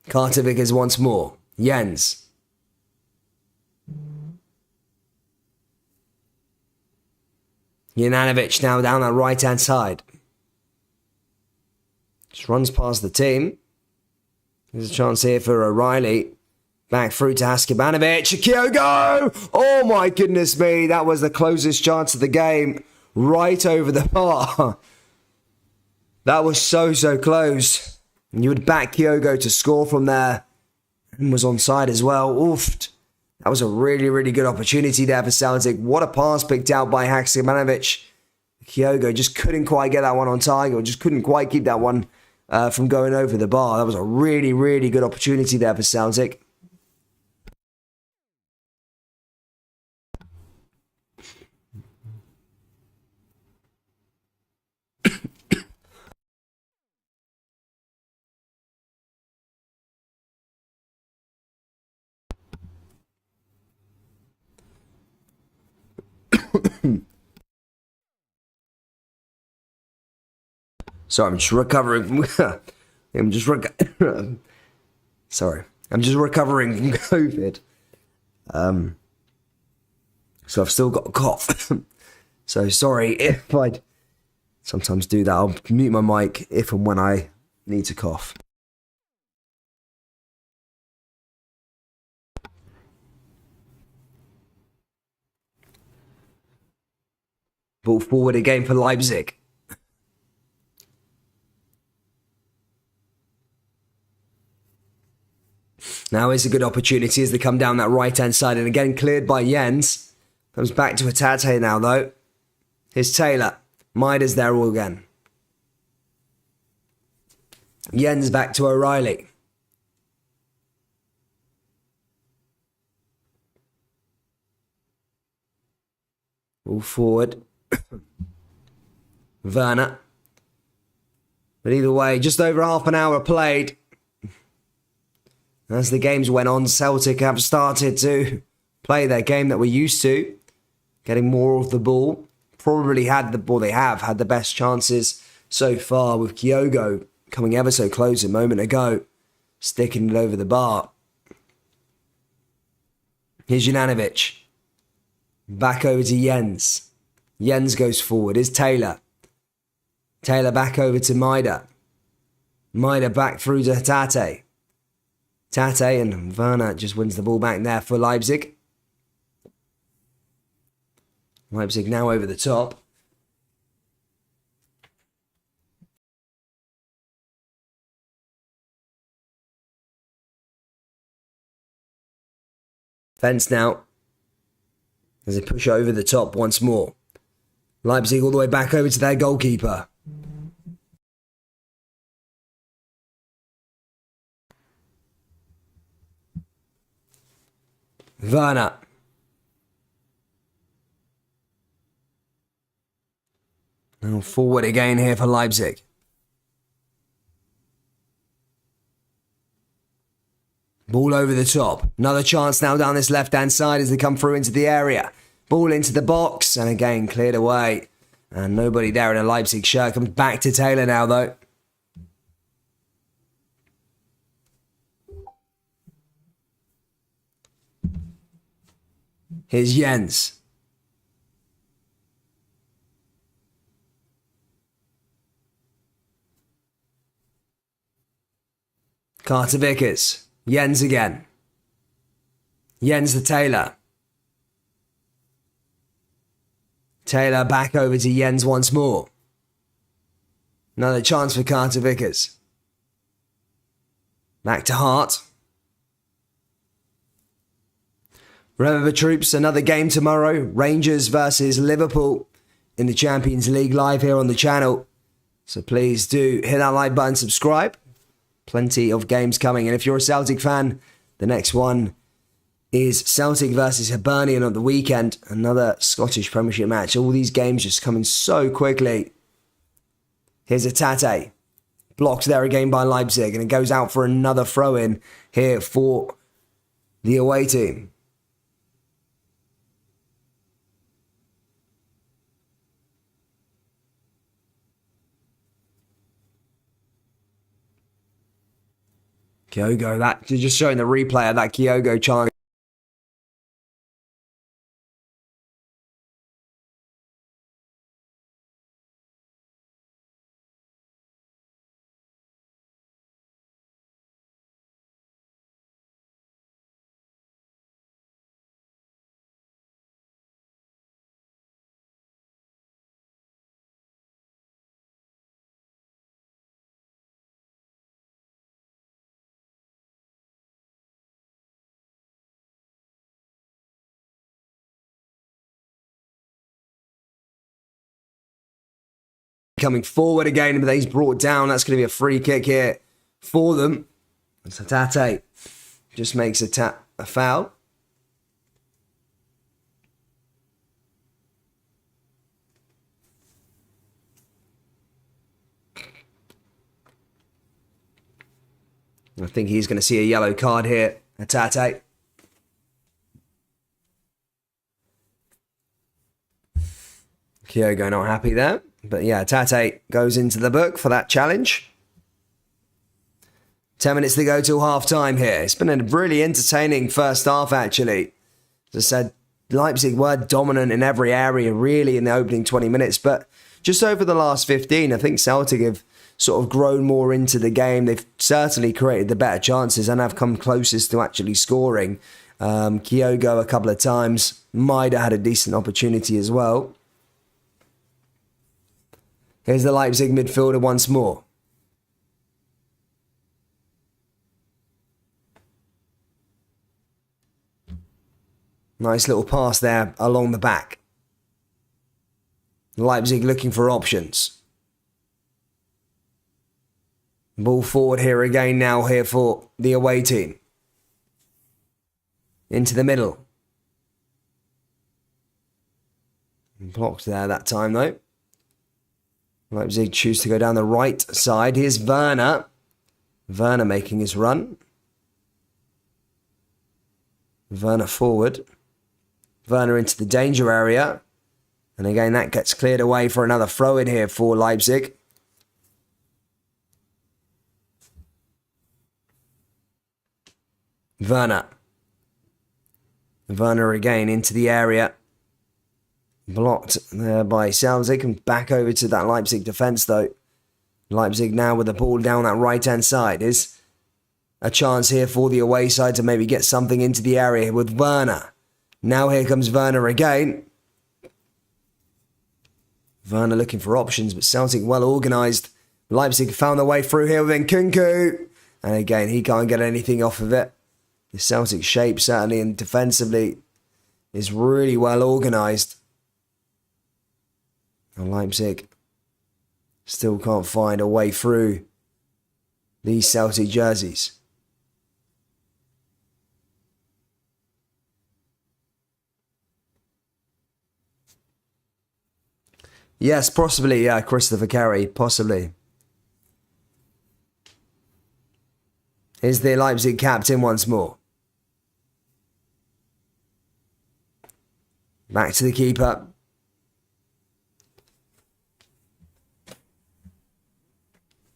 Carter Vickers once more. Jens. Junanovic now down that right-hand side. Just runs past the team. There's a chance here for O'Reilly. Back through to Haskabanovic. Kyogo! Oh my goodness me. That was the closest chance of the game. Right over the bar. That was so close. And you would back Kyogo to score from there. And was onside as well. Oof. That was a really good opportunity there for Celtic. What a pass picked out by Haksabanovic. Kyogo just couldn't quite get that one on target, or just couldn't quite keep that one from going over the bar. That was a really good opportunity there for Celtic. Sorry, I'm just recovering. I'm just recovering from COVID. So I've still got a cough. So sorry if I sometimes do that. I'll mute my mic if and when I need to cough. Ball forward again for Leipzig. Now is a good opportunity as they come down that right-hand side. And again, cleared by Jens. Comes back to Tate now, though. Here's Taylor. Maida's there all again. Jens back to O'Reilly. All forward. Werner. But either way, just over half an hour played. As the games went on, Celtic have started to play their game that we're used to, getting more of the ball. Probably they have had the best chances so far, with Kyogo coming ever so close a moment ago, sticking it over the bar. Here's Junanovic. Back over to Jens. Jens goes forward. Is Taylor. Taylor back over to Maida. Maida back through to Tate. Tate and Werner just wins the ball back there for Leipzig. Leipzig now over the top. Fence now. As they push over the top once more. Leipzig all the way back over to their goalkeeper. Werner. Now forward again here for Leipzig. Ball over the top. Another chance now down this left-hand side as they come through into the area. Ball into the box and again cleared away. And nobody there in a Leipzig shirt. Comes back to Taylor now though. Here's Jens. Carter Vickers. Jens again. Jens to Taylor. Taylor back over to Jens once more. Another chance for Carter Vickers. Back to Hart. Remember, troops, another game tomorrow. Rangers versus Liverpool in the Champions League live here on the channel. So please do hit that like button, subscribe. Plenty of games coming. And if you're a Celtic fan, the next one is Celtic versus Hibernian on the weekend. Another Scottish Premiership match. All these games just coming so quickly. Here's a Tate. Blocked there again by Leipzig. And it goes out for another throw-in here for the away team. Kyogo, that just showing the replay of that Kyogo chance. Coming forward again, but he's brought down. That's going to be a free kick here for them. So Tate just makes a foul. I think he's going to see a yellow card here. Tate. Kyogo not happy there. But yeah, Tate goes into the book for that challenge. 10 minutes to go till half time here. It's been a really entertaining first half, actually. As I said, Leipzig were dominant in every area, really, in the opening 20 minutes. But just over the last 15, I think Celtic have sort of grown more into the game. They've certainly created the better chances and have come closest to actually scoring. Kyogo a couple of times. Maida had a decent opportunity as well. Here's the Leipzig midfielder once more. Nice little pass there along the back. Leipzig looking for options. Ball forward here again now here for the away team. Into the middle. Blocked there that time though. Leipzig choose to go down the right side. Here's Werner. Werner making his run. Werner forward. Werner into the danger area. And again, that gets cleared away for another throw-in here for Leipzig. Werner. Werner again into the area. Blocked there by Celtic, and back over to that Leipzig defence though. Leipzig now with the ball down that right-hand side. Is a chance here for the away side to maybe get something into the area with Werner. Now here comes Werner again. Werner looking for options, but Celtic well organised. Leipzig found their way through here with Nkunku. And again, he can't get anything off of it. The Celtic shape, certainly, and defensively, is really well organised. And Leipzig still can't find a way through these Celtic jerseys. Yes, possibly, yeah, Christopher Carey, possibly. Is the Leipzig captain once more. Back to the keeper.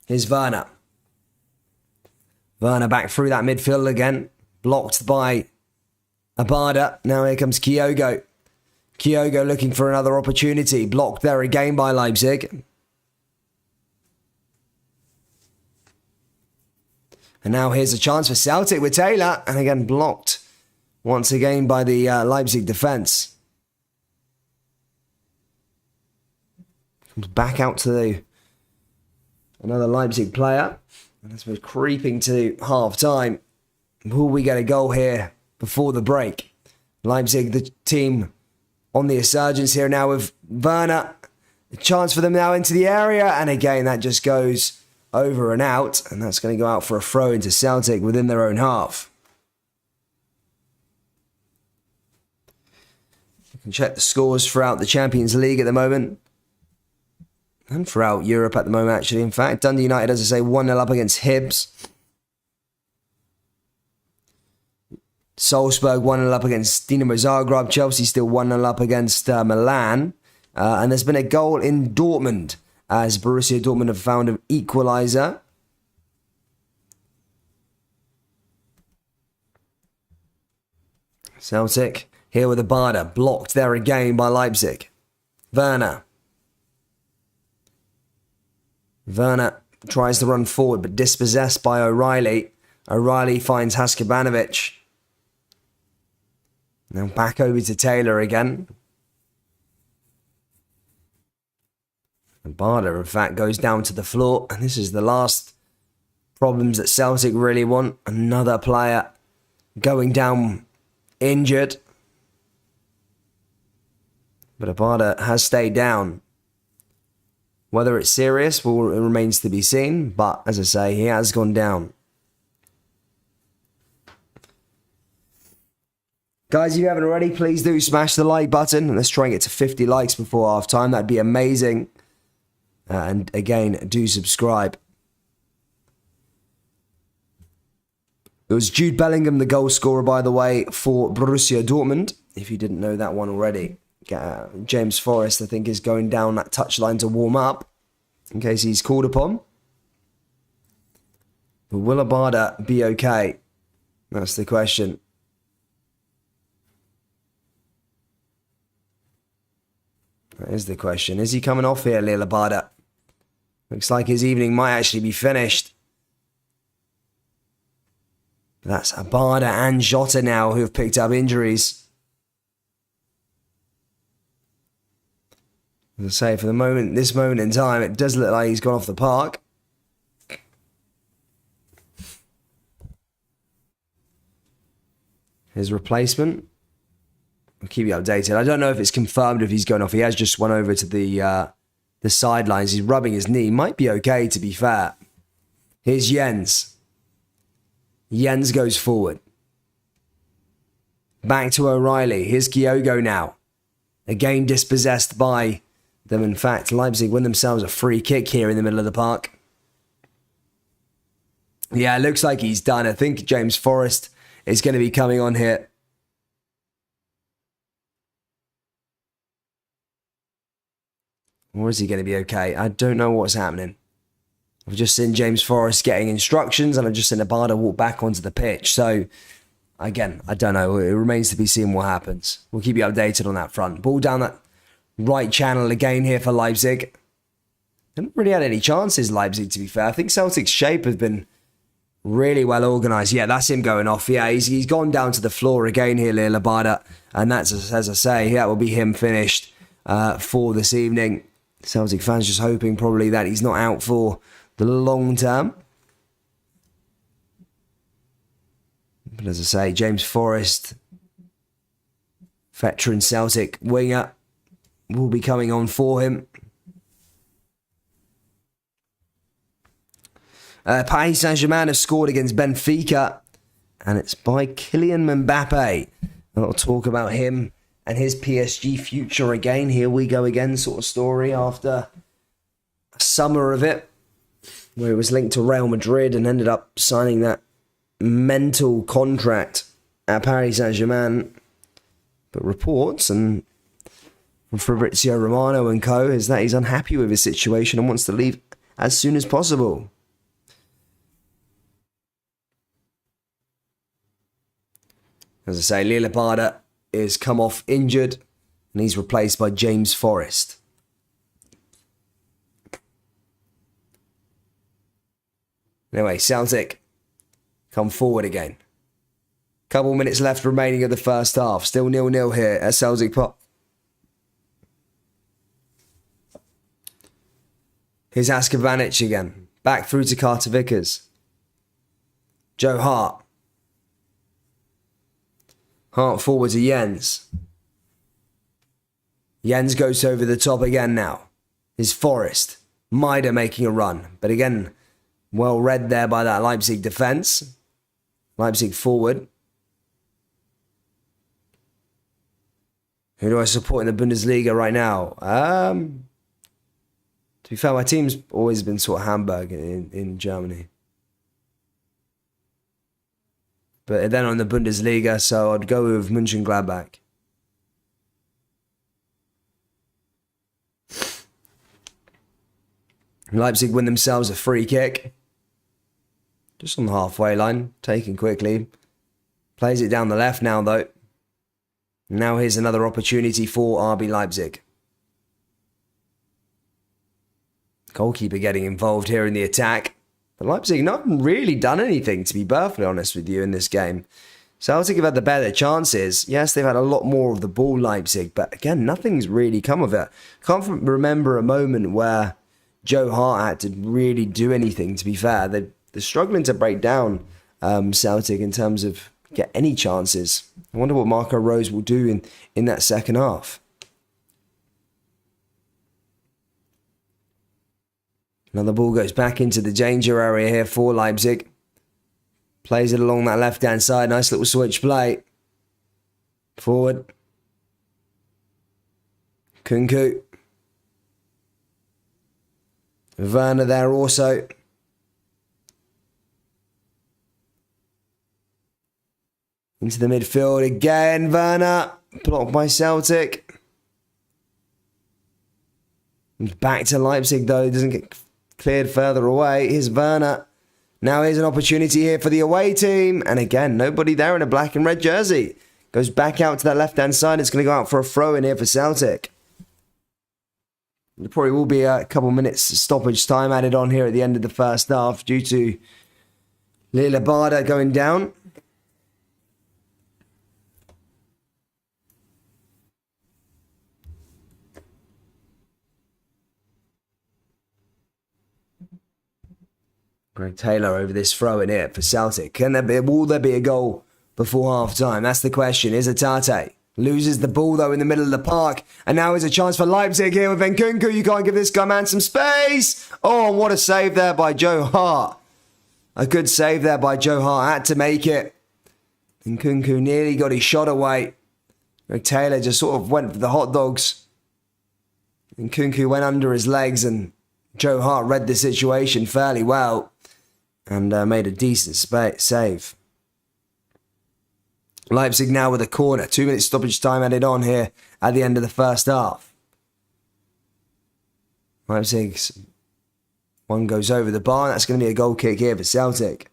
Here's Werner. Werner back through that midfield again. Blocked by Abada. Now here comes Kyogo. Kyogo looking for another opportunity. Blocked there again by Leipzig. And now here's a chance for Celtic with Taylor. And again blocked once again by the Leipzig defence. Comes back out to another Leipzig player. And as we're creeping to half-time, will we get a goal here before the break? Leipzig, the team on the resurgence here now with Werner. A chance for them now into the area. And again, that just goes over and out. And that's going to go out for a throw into Celtic within their own half. You can check the scores throughout the Champions League at the moment. And throughout Europe at the moment, actually. In fact, Dundee United, as I say, 1-0 up against Hibs. Salzburg 1-0 up against Dinamo Zagreb. Chelsea still 1-0 up against Milan. And there's been a goal in Dortmund as Borussia Dortmund have found an equaliser. Celtic here with Abada. Blocked there again by Leipzig. Werner. Werner tries to run forward, but dispossessed by O'Reilly. O'Reilly finds Haskabanovic. Now back over to Taylor again. And Barder, in fact, goes down to the floor. And this is the last problems that Celtic really want. Another player going down injured. But Abada has stayed down. Whether it's serious remains to be seen. But as I say, he has gone down. Guys, if you haven't already, please do smash the like button. Let's try and get to 50 likes before half time. That'd be amazing. And again, do subscribe. It was Jude Bellingham, the goal scorer, by the way, for Borussia Dortmund. If you didn't know that one already. James Forrest, I think, is going down that touchline to warm up. In case he's called upon. But will Abada be okay? That's the question. That is the question. Is he coming off here, Lil Abada? Looks like his evening might actually be finished. But that's Abada and Jota now who have picked up injuries. As I say, for the moment, this moment in time, it does look like he's gone off the park. His replacement. I'll keep you updated. I don't know if it's confirmed if he's going off. He has just went over to the sidelines. He's rubbing his knee. Might be okay, to be fair. Here's Jens. Jens goes forward. Back to O'Reilly. Here's Kyogo now. Again dispossessed by them. In fact, Leipzig win themselves a free kick here in the middle of the park. Yeah, it looks like he's done. I think James Forrest is going to be coming on here. Or is he going to be okay? I don't know what's happening. I've just seen James Forrest getting instructions and I've just seen Abada walk back onto the pitch. So, again, I don't know. It remains to be seen what happens. We'll keep you updated on that front. Ball down that right channel again here for Leipzig. Haven't really had any chances, Leipzig, to be fair. I think Celtic's shape has been really well organised. Yeah, that's him going off. Yeah, he's gone down to the floor again here, Leipzig. And that's, as I say, that will be him finished for this evening. Celtic fans just hoping probably that he's not out for the long term. But as I say, James Forrest, veteran Celtic winger, will be coming on for him. Paris Saint-Germain have scored against Benfica, and it's by Kylian Mbappe. A lot of talk about him and his PSG future again. Here we go again, sort of story after a summer of it, where he was linked to Real Madrid and ended up signing that mental contract at Paris Saint-Germain. But reports and from Fabrizio Romano and co is that he's unhappy with his situation and wants to leave as soon as possible. As I say, Leipzig is come off injured and he's replaced by James Forrest. Anyway, Celtic come forward again. Couple minutes left remaining of the first half. Still 0-0 here at Celtic Park. Here's Askavanic again. Back through to Carter Vickers. Joe Hart. Hart forward to Jens. Jens goes over the top again now. Is Forrest. Maida making a run. But again, well read there by that Leipzig defence. Leipzig forward. Who do I support in the Bundesliga right now? To be fair, my team's always been sort of Hamburg in Germany. But then on the Bundesliga, so I'd go with Mönchengladbach. Leipzig win themselves a free kick. Just on the halfway line, taken quickly. Plays it down the left now, though. Now here's another opportunity for RB Leipzig. Goalkeeper getting involved here in the attack. But Leipzig not really done anything, to be perfectly honest with you, in this game. Celtic have had the better chances. Yes, they've had a lot more of the ball, Leipzig. But again, nothing's really come of it. Can't remember a moment where Joe Hart had to really do anything, to be fair. They're struggling to break down Celtic in terms of get any chances. I wonder what Marco Rose will do in that second half. Another ball goes back into the danger area here for Leipzig. Plays it along that left-hand side. Nice little switch play. Forward. Kunku. Werner there also. Into the midfield again. Werner. Blocked by Celtic. Back to Leipzig though. Doesn't get cleared further away. Here's Werner. Now here's an opportunity here for the away team. And again, nobody there in a black and red jersey. Goes back out to that left-hand side. It's going to go out for a throw in here for Celtic. There probably will be a couple minutes stoppage time added on here at the end of the first half due to Leipzig going down. Greg Taylor over this throw in here for Celtic. Will there be a goal before half time? That's the question. Is Atate. Loses the ball though in the middle of the park. And now is a chance for Leipzig here with Nkunku. You can't give this guy man some space. Oh, and what a save there by Joe Hart. A good save there by Joe Hart. Had to make it. Nkunku nearly got his shot away. Greg Taylor just sort of went for the hot dogs. Nkunku went under his legs and Joe Hart read the situation fairly well. And made a decent save. Leipzig now with a corner. 2 minutes stoppage time added on here at the end of the first half. Leipzig's one goes over the bar. That's going to be a goal kick here for Celtic.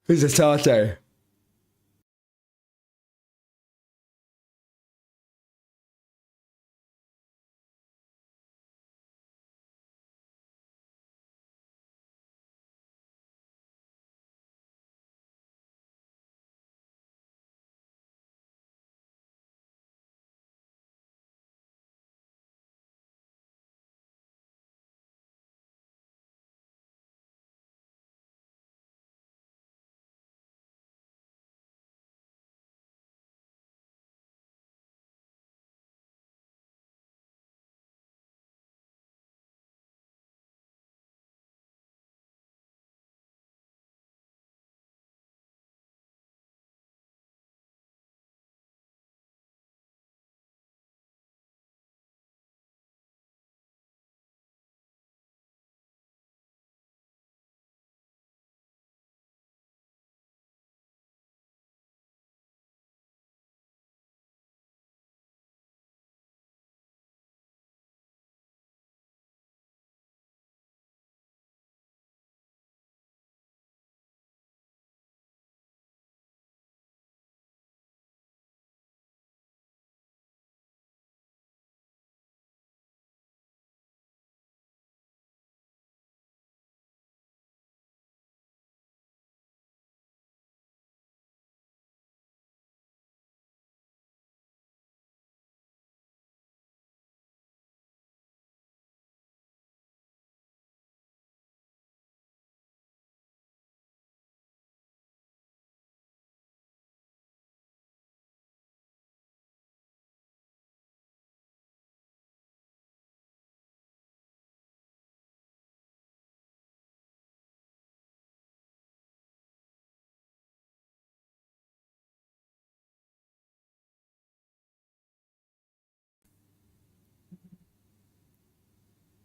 Who's Atate?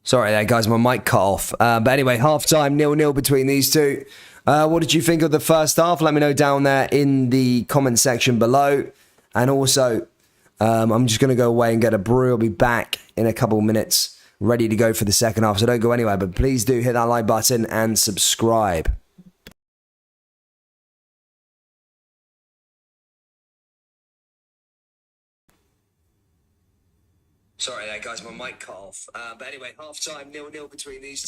Sorry there, guys, my mic cut off. But anyway, half-time, 0-0 between these two. What did you think of the first half? Let me know down there in the comment section below. And also, I'm just going to go away and get a brew. I'll be back in a couple of minutes, ready to go for the second half. So don't go anywhere, but please do hit that like button and subscribe. Sorry there, guys, my mic cut off. But anyway, half-time, 0-0 between these two.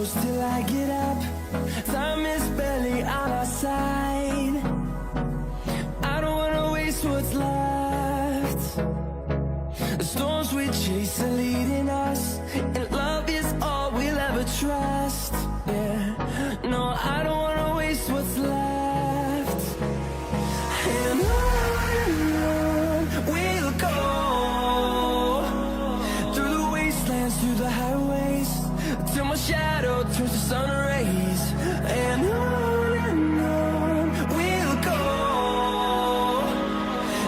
close till I get up. Time is barely on our side. I don't wanna waste what's left. The storms we chase are leading us, and love is all we'll ever trust. Yeah, no, I don't wanna waste what's left. And on we'll go, through the wastelands, through the highways, till my shadow turns to sun rays. And on we'll go,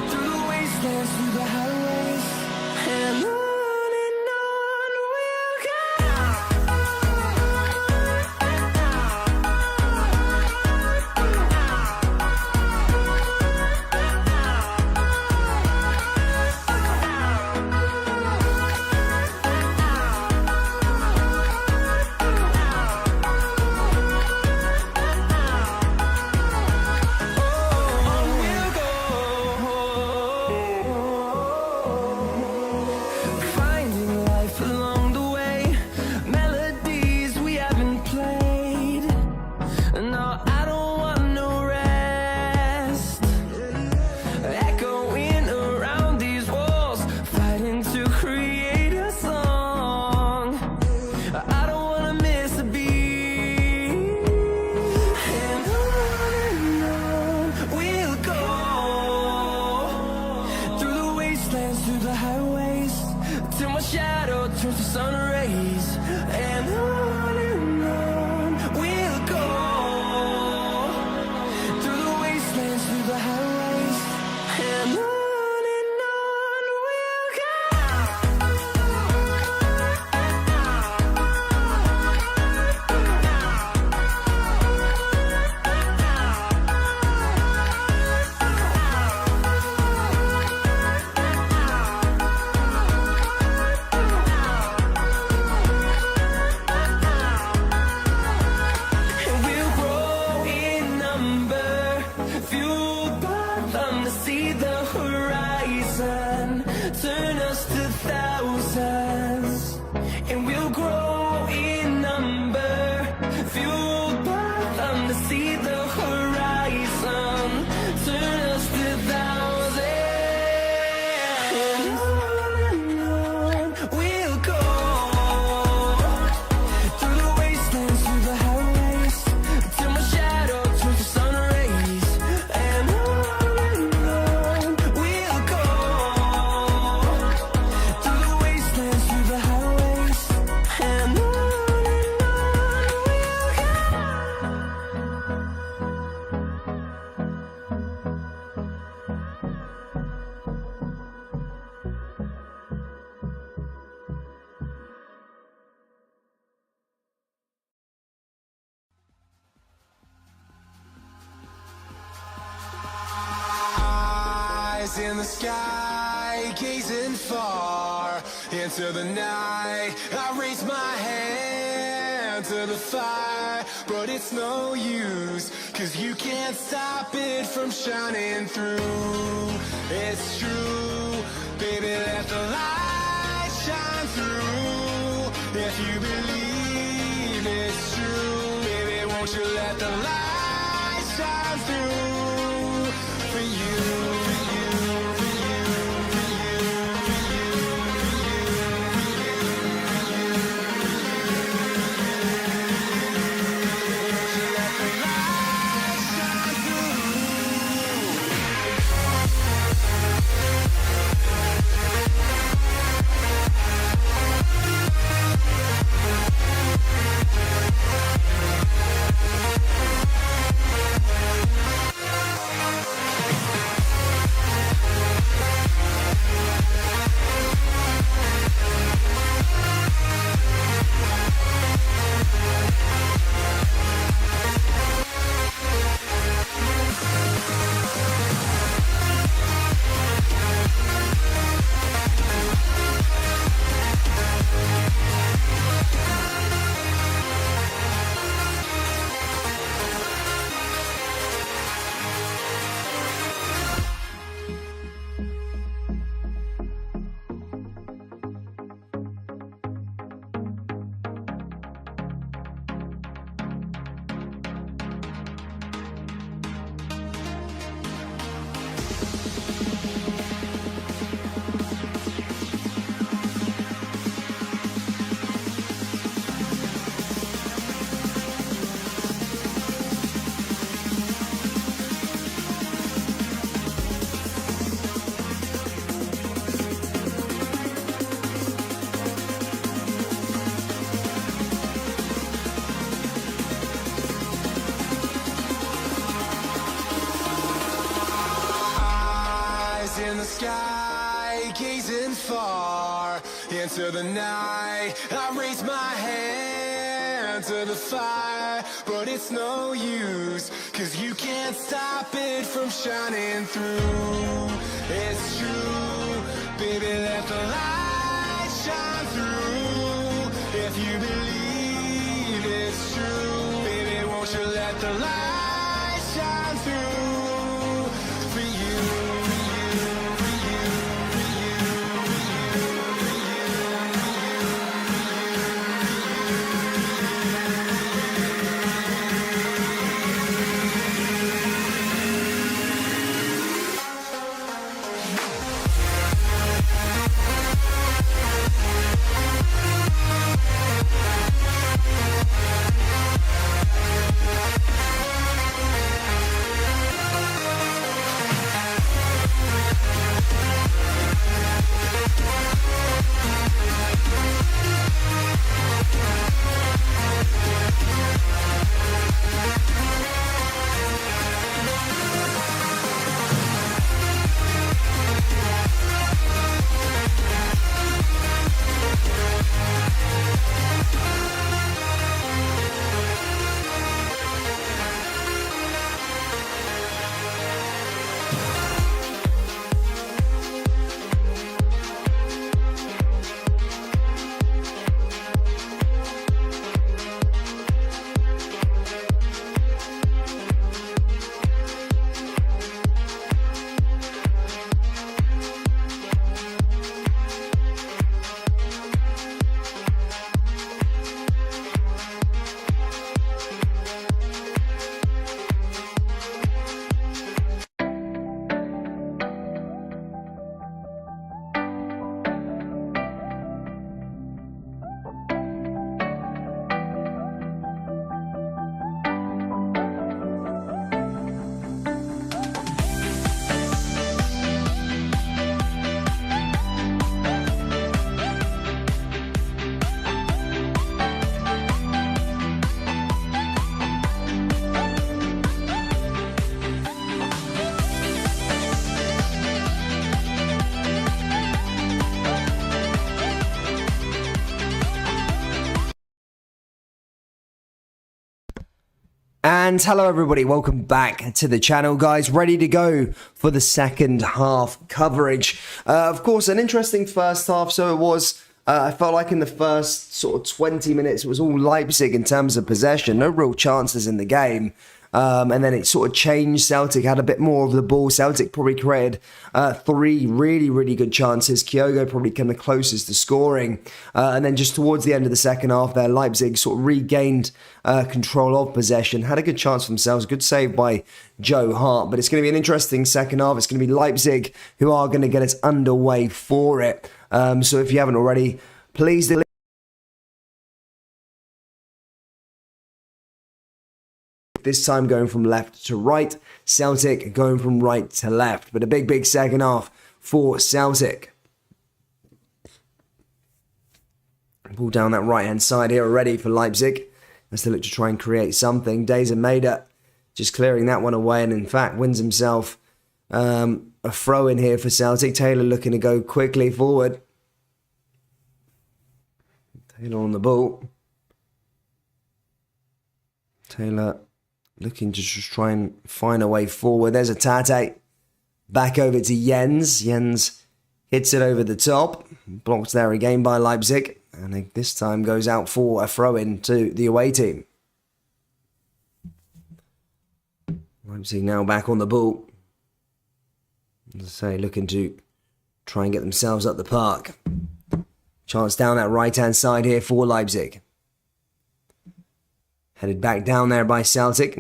through the wastelands, through the highways, and on we'll go. Through the highways, till my shadow turns to sun rays. And on we'll go, through the wastelands, through the highways, and on we'll go. Turn us to thousands, and we'll grow in number, fueled by them to see the horizon. Turn us to thousands, and on we'll go, through the wastelands, through the highways, till my shadow turns to sun rays. And on we'll go, through the wastelands, through the highways, and on we'll go. Eyes in the sky, gazing far into the night. I raise my hand to the fire, but it's no use, 'cause you can't stop it from shining through. It's true, baby, let the light shine through. If you believe it's true, baby, won't you let the light shine through for you, for you, for you, for you, for you, for you, won't you let the light shine through? sky, gazing far into the night. I raise my hand to the fire, but it's no use, 'cause you can't stop it from shining through. It's true, baby, let the light shine through. If you believe it's true, baby, won't you let the light shine through for you, for you, for you, for you, for you, for And hello everybody, welcome back to the channel, guys. Ready to go for the second half coverage. Of course, an interesting first half, so it was. I felt like in the first sort of 20 minutes, it was all Leipzig in terms of possession. No real chances in the game. And then it sort of changed. Celtic had a bit more of the ball. Celtic probably created 3 really, really good chances. Kyogo probably came the closest to scoring. And then just towards the end of the second half there, Leipzig sort of regained control of possession. Had a good chance for themselves. Good save by Joe Hart. But it's going to be an interesting second half. It's going to be Leipzig who are going to get us underway for it. So if you haven't already, please do. This time going from left to right, Celtic going from right to left. But a big, big second half for Celtic. Ball down that right-hand side here already for Leipzig. As they look to try and create something. Daza Maeda just clearing that one away, and in fact wins himself a throw in here for Celtic. Taylor looking to go quickly forward. Taylor on the ball. Taylor looking to just try and find a way forward. There's a Tate. Back over to Jens. Jens hits it over the top. Blocked there again by Leipzig. And this time goes out for a throw-in to the away team. Leipzig now back on the ball. As I say, looking to try and get themselves up the park. Chance down that right-hand side here for Leipzig. Headed back down there by Celtic.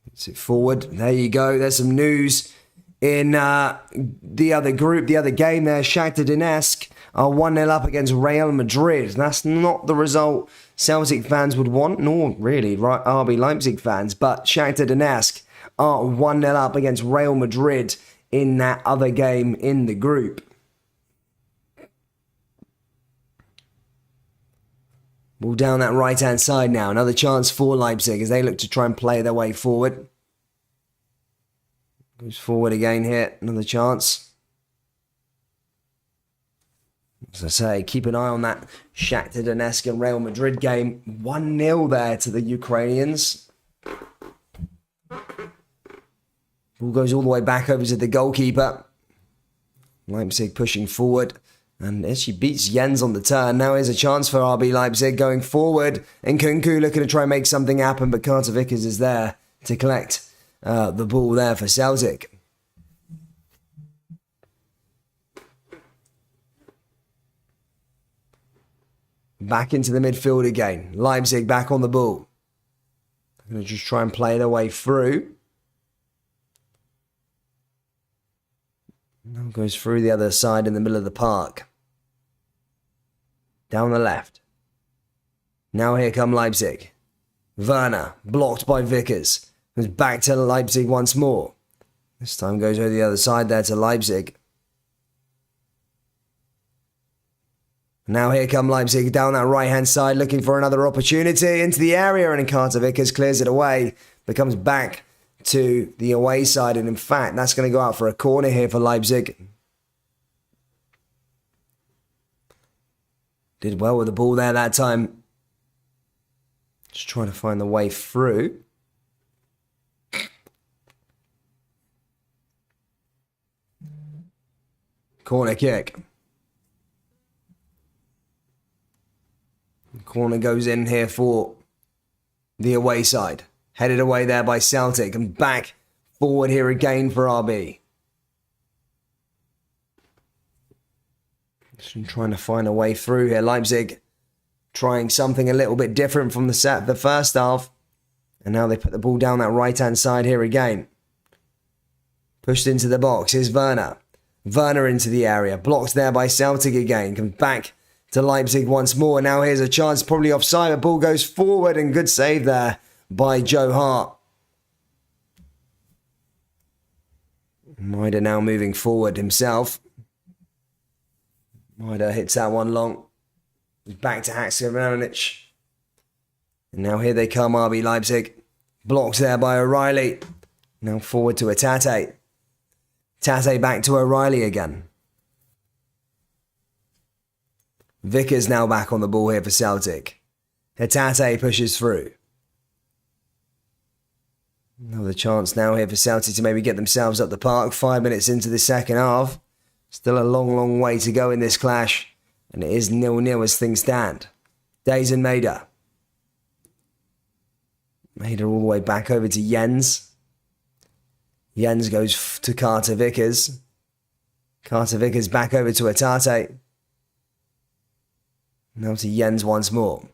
Gets it forward. There you go. There's some news in the other group, the other game there. Shakhtar Donetsk are 1-0 up against Real Madrid. That's not the result Celtic fans would want, nor really RB Leipzig fans. But Shakhtar Donetsk are 1-0 up against Real Madrid in that other game in the group. Ball down that right-hand side now. Another chance for Leipzig as they look to try and play their way forward. Goes forward again here. Another chance. As I say, keep an eye on that Shakhtar Donetsk and Real Madrid game. 1-0 there to the Ukrainians. Ball goes all the way back over to the goalkeeper. Leipzig pushing forward. And as she beats Jens on the turn, now here's a chance for RB Leipzig going forward. And Kunku looking to try and make something happen, but Carter Vickers is there to collect the ball there for Celtic. Back into the midfield again. Leipzig back on the ball. They're going to just try and play their way through. Now goes through the other side in the middle of the park. Down the left. Now here come Leipzig. Werner, blocked by Vickers. Goes back to Leipzig once more. This time goes over the other side there to Leipzig. Now here come Leipzig down that right-hand side looking for another opportunity into the area, and Carter Vickers clears it away, but comes back to the away side, and in fact that's going to go out for a corner here for Leipzig. Did well with the ball there that time. Just trying to find the way through. Corner kick. Corner goes in here for the away side. Headed away there by Celtic and back forward here again for RB. Just trying to find a way through here. Leipzig trying something a little bit different from the first half. And now they put the ball down that right-hand side here again. Pushed into the box. Here's Werner. Werner into the area. Blocked there by Celtic again. Comes back to Leipzig once more. Now here's a chance, probably offside. The ball goes forward and good save there by Joe Hart. Maida now moving forward himself. Maida hits that one long. Back to Haksabanovic. And now here they come, RB Leipzig. Blocked there by O'Reilly. Now forward to Atate. Tate back to O'Reilly again. Vickers now back on the ball here for Celtic. Hatate pushes through. Another chance now here for Celtic to maybe get themselves up the park. 5 minutes into the second half. Still a long, long way to go in this clash. And it is 0-0 as things stand. Days and Maida. Maida all the way back over to Jens. Jens goes to Carter Vickers. Carter Vickers back over to Atate. Now to Jens once more.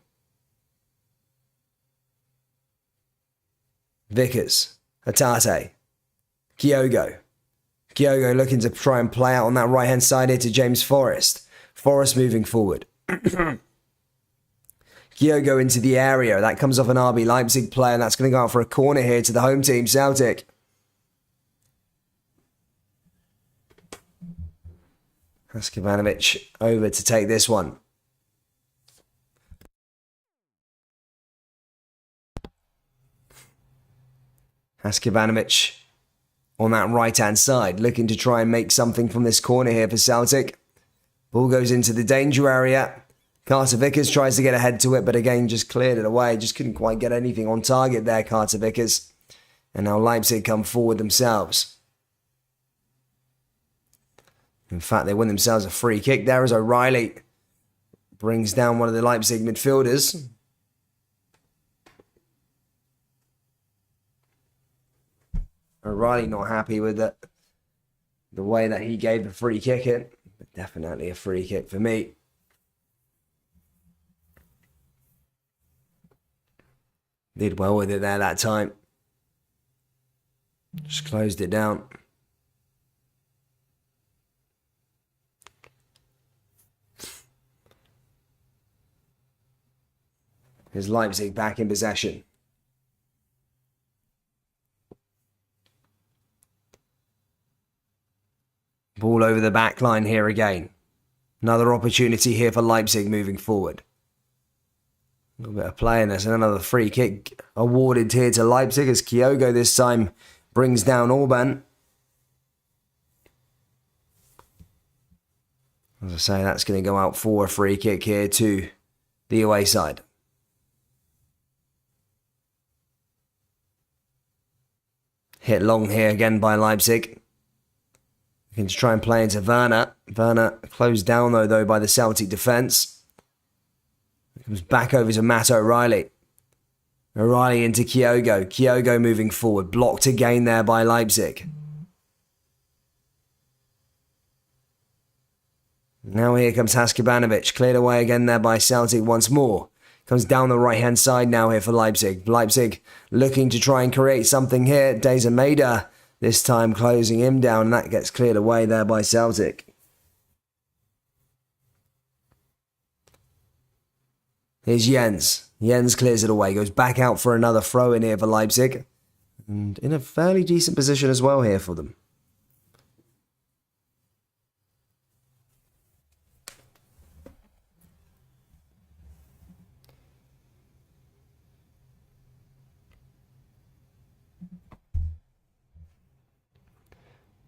Vickers. Hatate. Kyogo. Kyogo looking to try and play out on that right-hand side here to James Forrest. Forrest moving forward. Kyogo into the area. That comes off an RB Leipzig player, and that's going to go out for a corner here to the home team, Celtic. Haksabanovic over to take this one. Haksabanovic on that right-hand side, looking to try and make something from this corner here for Celtic. Ball goes into the danger area. Carter Vickers tries to get ahead to it, but again, just cleared it away. Just couldn't quite get anything on target there, Carter Vickers. And now Leipzig come forward themselves. In fact, they win themselves a free kick there as O'Reilly brings down one of the Leipzig midfielders. O'Reilly not happy with the way that he gave the free kick it. But definitely a free kick for me. Did well with it there that time. Just closed it down. Here's Leipzig back in possession. Ball over the back line here again. Another opportunity here for Leipzig moving forward. A little bit of play in this, and another free kick awarded here to Leipzig as Kyogo this time brings down Orban. As I say, that's going to go out for a free kick here to the away side. Hit long here again by Leipzig. Looking to try and play into Werner. Werner closed down though by the Celtic defence. Comes back over to Matt O'Reilly. O'Reilly into Kyogo. Kyogo moving forward. Blocked again there by Leipzig. Now here comes Haskabanovic. Cleared away again there by Celtic once more. Comes down the right-hand side now here for Leipzig. Leipzig looking to try and create something here. Deza Maeda this time closing him down, and that gets cleared away there by Celtic. Here's Jens. Jens clears it away. Goes back out for another throw in here for Leipzig. And in a fairly decent position as well here for them.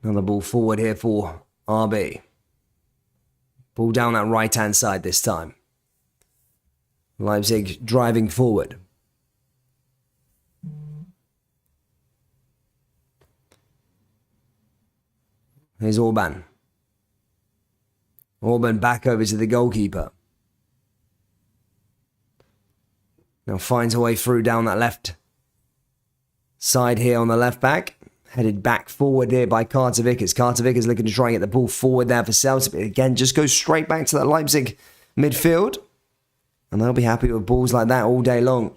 Another ball forward here for RB. Ball down that right-hand side this time. Leipzig driving forward. Here's Orban. Orban back over to the goalkeeper. Now finds a way through down that left side here on the left back. Headed back forward here by Carter-Vickers. Carter-Vickers looking to try and get the ball forward there for Celtic. Again, just goes straight back to that Leipzig midfield. And they'll be happy with balls like that all day long.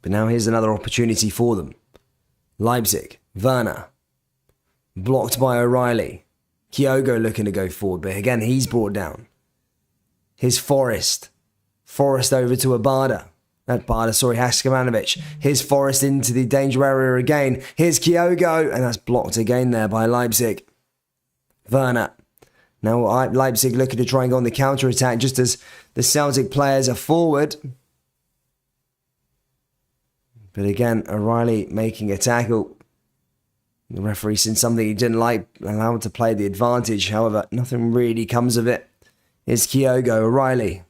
But now here's another opportunity for them. Leipzig, Werner. Blocked by O'Reilly. Kyogo looking to go forward, but again, he's brought down. Here's Forrest. Forrest over to Haskabanovic. Here's Forrest into the danger area again. Here's Kyogo, and that's blocked again there by Leipzig. Werner. Now Leipzig looking to try and go on the counter-attack just as the Celtic players are forward. But again, O'Reilly making a tackle. The referee seen something he didn't like, allowed to play the advantage. However, nothing really comes of it. Here's Kyogo, O'Reilly.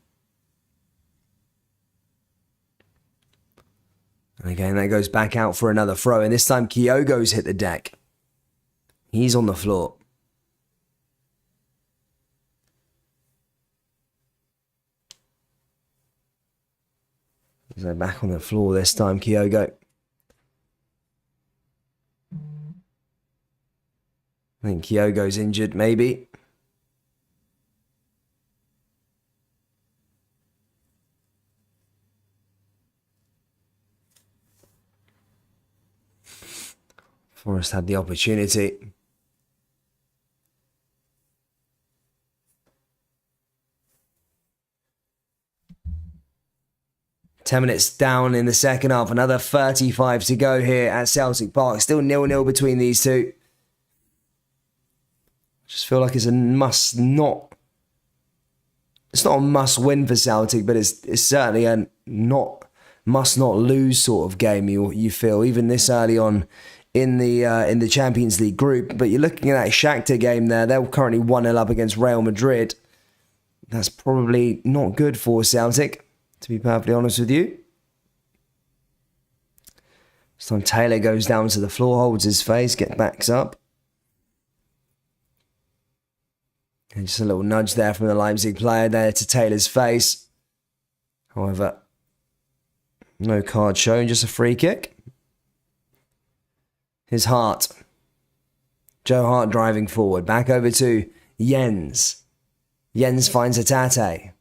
And again, that goes back out for another throw. And this time, Kyogo's hit the deck. He's on the floor. So back on the floor this time, Kyogo. I think Kyogo's injured, maybe. Forrest had the opportunity. Ten minutes down in the second half. Another 35 to go here at Celtic Park. Still 0-0 between these two. Just feel like it's a must not. It's not a must win for Celtic, but it's certainly a must not lose sort of game. You feel even this early on in the Champions League group. But you're looking at that Shakhtar game there. They're currently 1-0 up against Real Madrid. That's probably not good for Celtic, to be perfectly honest with you. This time Taylor goes down to the floor, holds his face, backs up. And just a little nudge there from the Leipzig player there to Taylor's face. However, no card shown, just a free kick. His Hart. Joe Hart driving forward. Back over to Jens. Jens finds a Tate.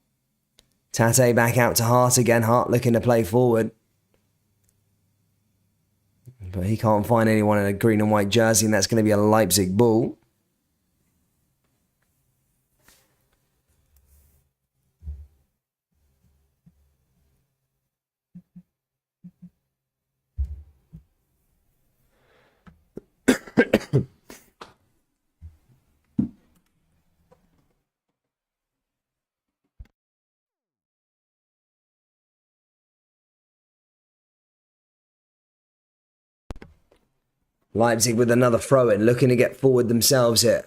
Tate back out to Hart again. Hart looking to play forward. But he can't find anyone in a green and white jersey, and that's going to be a Leipzig ball. Leipzig with another throw-in, looking to get forward themselves here.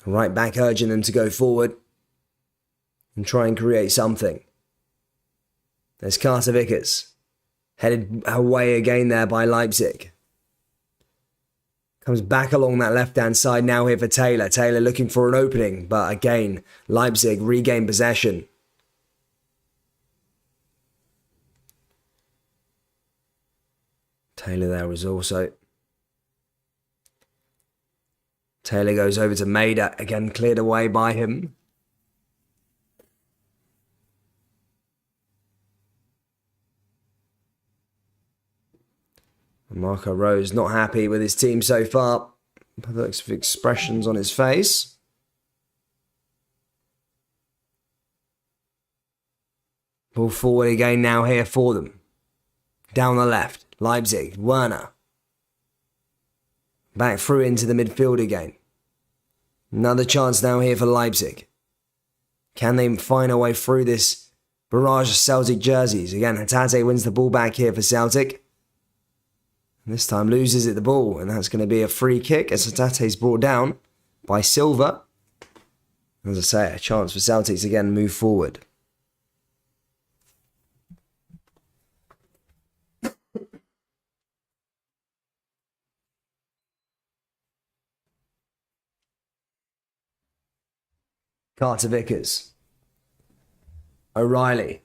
Right back urging them to go forward and try and create something. There's Carter Vickers. Headed away again there by Leipzig. Comes back along that left-hand side now here for Taylor. Taylor looking for an opening, but again, Leipzig regain possession. Taylor there was also. Taylor goes over to Maida, again cleared away by him. Marco Rose not happy with his team so far. Lots of expressions on his face. Ball forward again now here for them. Down the left, Leipzig, Werner. Back through into the midfield again. Another chance now here for Leipzig. Can they find a way through this barrage of Celtic jerseys? Again, Hatate wins the ball back here for Celtic. And this time loses it the ball, and that's going to be a free kick as Hatate's brought down by Silva. As I say, a chance for Celtic to again move forward. Carter Vickers. O'Reilly.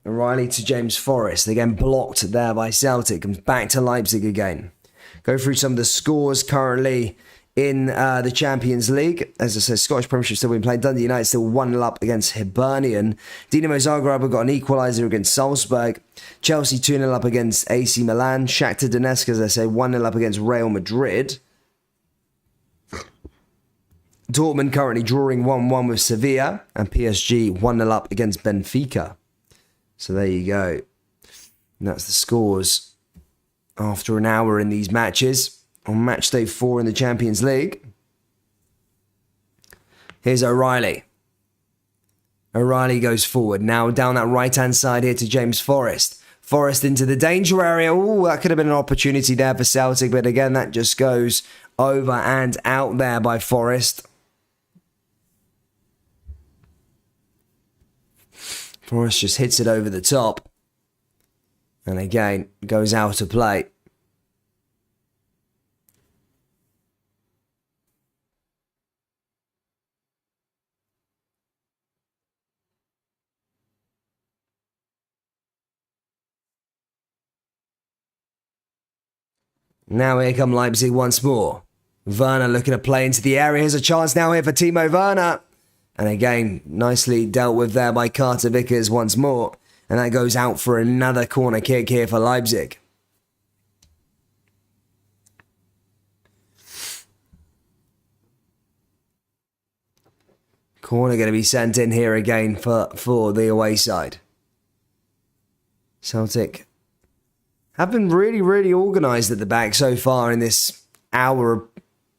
O'Reilly to James Forrest. Again blocked there by Celtic. Comes back to Leipzig again. Go through some of the scores currently in the Champions League. As I said, Scottish Premiership still being played. Dundee United still 1-0 up against Hibernian. Dinamo Zagreb have got an equaliser against Salzburg. Chelsea 2-0 up against AC Milan. Shakhtar Donetsk, as I say, 1-0 up against Real Madrid. Dortmund currently drawing 1-1 with Sevilla, and PSG 1-0 up against Benfica. So there you go. And that's the scores after an hour in these matches on match day 4 in the Champions League. Here's O'Reilly. O'Reilly goes forward. Now down that right-hand side here to James Forrest. Forrest into the danger area. Oh, that could have been an opportunity there for Celtic, but again, that just goes over and out there by Forrest. Forrest just hits it over the top. And again, goes out of play. Now here come Leipzig once more. Werner looking to play into the area. Here's a chance now here for Timo Werner. And again, nicely dealt with there by Carter Vickers once more. And that goes out for another corner kick here for Leipzig. Corner going to be sent in here again for the away side. Celtic have been really, really organised at the back so far in this hour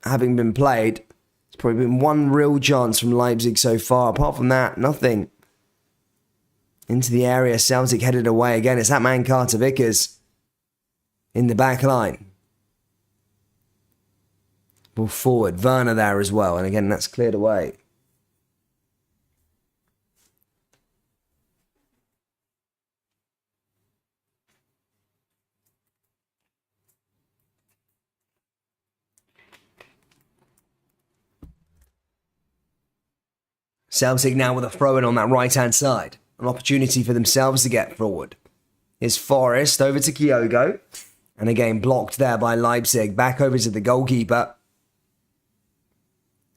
having been played. It's probably been one real chance from Leipzig so far. Apart from that, nothing. Into the area, Celtic headed away again. It's that man Carter Vickers in the back line. Ball forward, Werner there as well. And again, that's cleared away. Celtic now with a throw-in on that right-hand side. An opportunity for themselves to get forward. Here's Forrest over to Kyogo. And again, blocked there by Leipzig. Back over to the goalkeeper.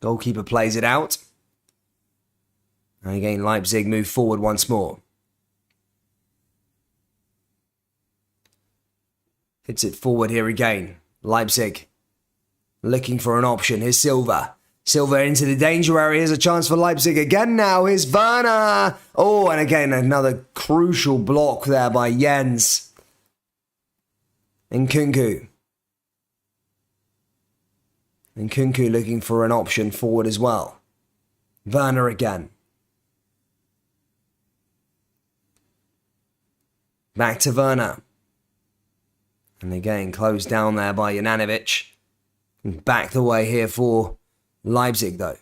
Goalkeeper plays it out. And again, Leipzig move forward once more. Hits it forward here again. Leipzig looking for an option. Here's Silva. Silva into the danger area. Here's a chance for Leipzig again now. Here's Werner. Oh, and again, another crucial block there by Jens. And Nkunku looking for an option forward as well. Werner again. Back to Werner. And again, closed down there by Jananovic. Back the way here for Leipzig, though.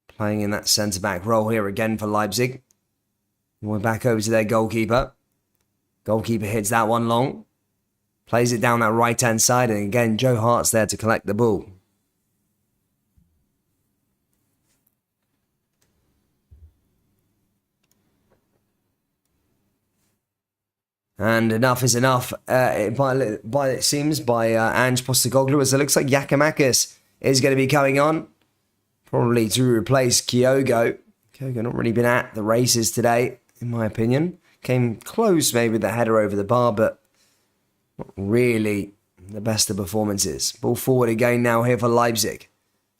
Playing in that centre-back role here again for Leipzig. We're back over to their goalkeeper. Goalkeeper hits that one long. Plays it down that right-hand side. And again, Joe Hart's there to collect the ball. And enough is enough, it seems, by Ange Postecoglou, as it looks like Giakoumakis is going to be coming on. Probably to replace Kyogo. Kyogo not really been at the races today, in my opinion. Came close maybe with the header over the bar, but not really the best of performances. Ball forward again now here for Leipzig.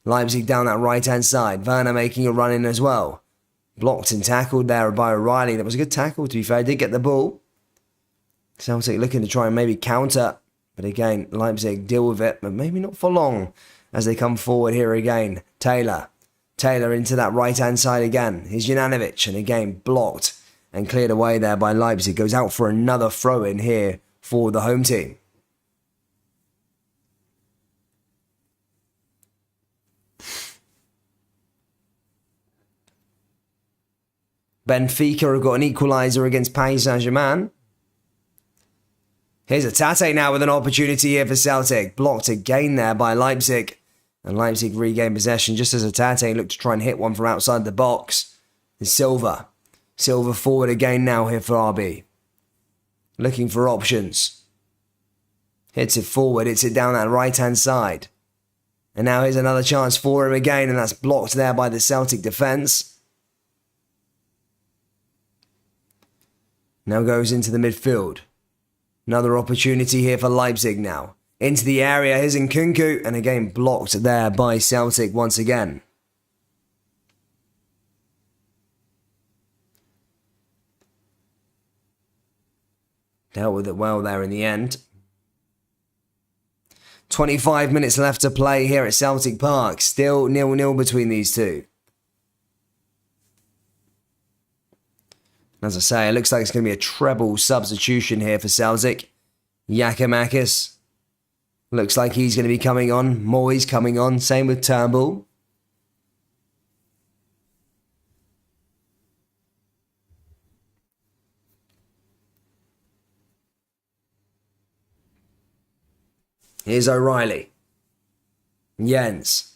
Leipzig down that right-hand side. Werner making a run in as well. Blocked and tackled there by O'Reilly. That was a good tackle, to be fair. Did get the ball. Celtic looking to try and maybe counter. But again, Leipzig deal with it, but maybe not for long as they come forward here again. Taylor into that right-hand side again. Here's Jananovic, and again blocked and cleared away there by Leipzig. Goes out for another throw-in here for the home team. Benfica have got an equaliser against Paris Saint-Germain. Here's a Tate now with an opportunity here for Celtic. Blocked again there by Leipzig. And Leipzig regain possession just as a Tate looked to try and hit one from outside the box. It's Silva. Silva forward again now here for RB. Looking for options. Hits it forward. Hits it down that right-hand side. And now here's another chance for him again. And that's blocked there by the Celtic defence. Now goes into the midfield. Another opportunity here for Leipzig now. Into the area, here's Nkunku, and again blocked there by Celtic once again. Dealt with it well there in the end. 25 minutes left to play here at Celtic Park. Still 0-0 between these two. As I say, it looks like it's going to be a treble substitution here for Celtic. Giakoumakis. Looks like he's going to be coming on. Moyes coming on. Same with Turnbull. Here's O'Reilly. Jens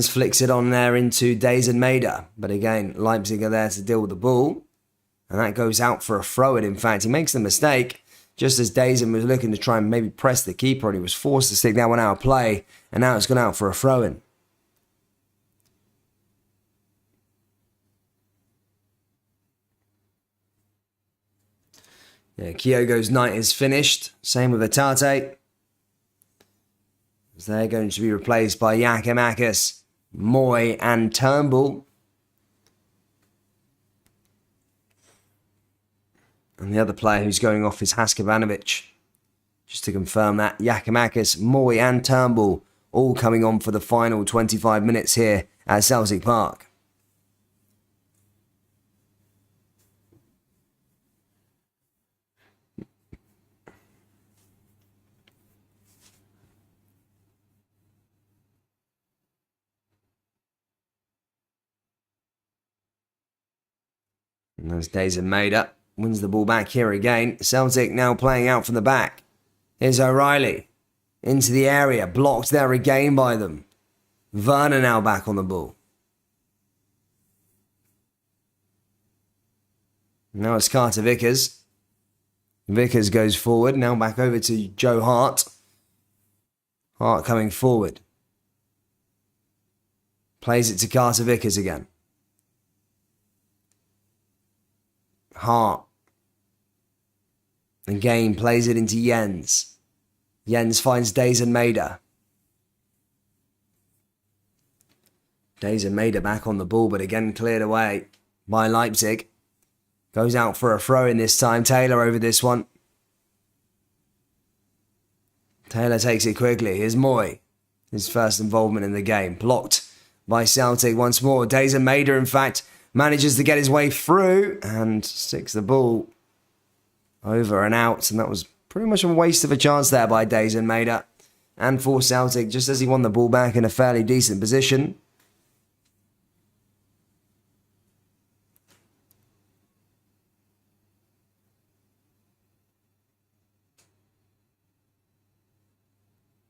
flicks it on there into Days and Maida. But again, Leipzig are there to deal with the ball. And that goes out for a throw-in. In fact, he makes the mistake just as Dazen was looking to try and maybe press the keeper, and he was forced to stick that one out of play. And now it's gone out for a throw-in. Yeah, Kyogo's night is finished. Same with Atate. As they're going to be replaced by Giakoumakis, Moy and Turnbull. And the other player who's going off is Haskabanovic. Just to confirm that, Giakoumakis, Moy and Turnbull all coming on for the final 25 minutes here at Celtic Park. And those days are made up. Wins the ball back here again. Celtic now playing out from the back. Here's O'Reilly. Into the area. Blocked there again by them. Werner now back on the ball. Now it's Carter Vickers. Vickers goes forward. Now back over to Joe Hart. Hart coming forward. Plays it to Carter Vickers again. Hart. Again, plays it into Jens. Jens finds Days and Maida. Days and Maida back on the ball, but again cleared away by Leipzig. Goes out for a throw-in this time. Taylor over this one. Taylor takes it quickly. Here's Moy. his first involvement in the game. Blocked by Celtic once more. Dazen Mader, in fact, manages to get his way through and sticks the ball over and out. And that was pretty much a waste of a chance there by Dazen Mader. And for Celtic, just as he won the ball back in a fairly decent position.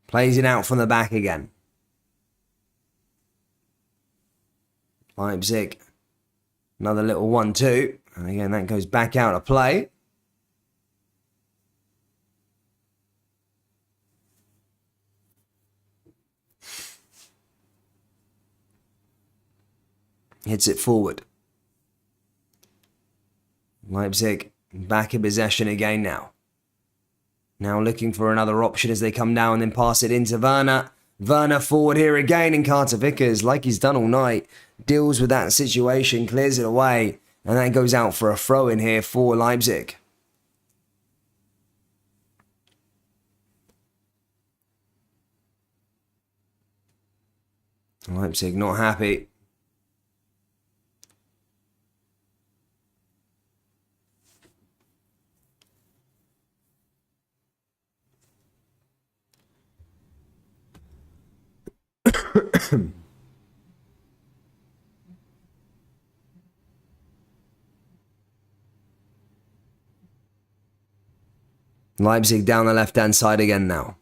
Plays it out from the back again. Leipzig. Another little 1-2. And again, that goes back out of play. Hits it forward. Leipzig back in possession again now. Now looking for another option as they come down and then pass it into Werner. Werner forward here again, and Carter Vickers, like he's done all night, deals with that situation, clears it away, and that goes out for a throw in here for Leipzig. Leipzig not happy. Leipzig down the left-hand side again now.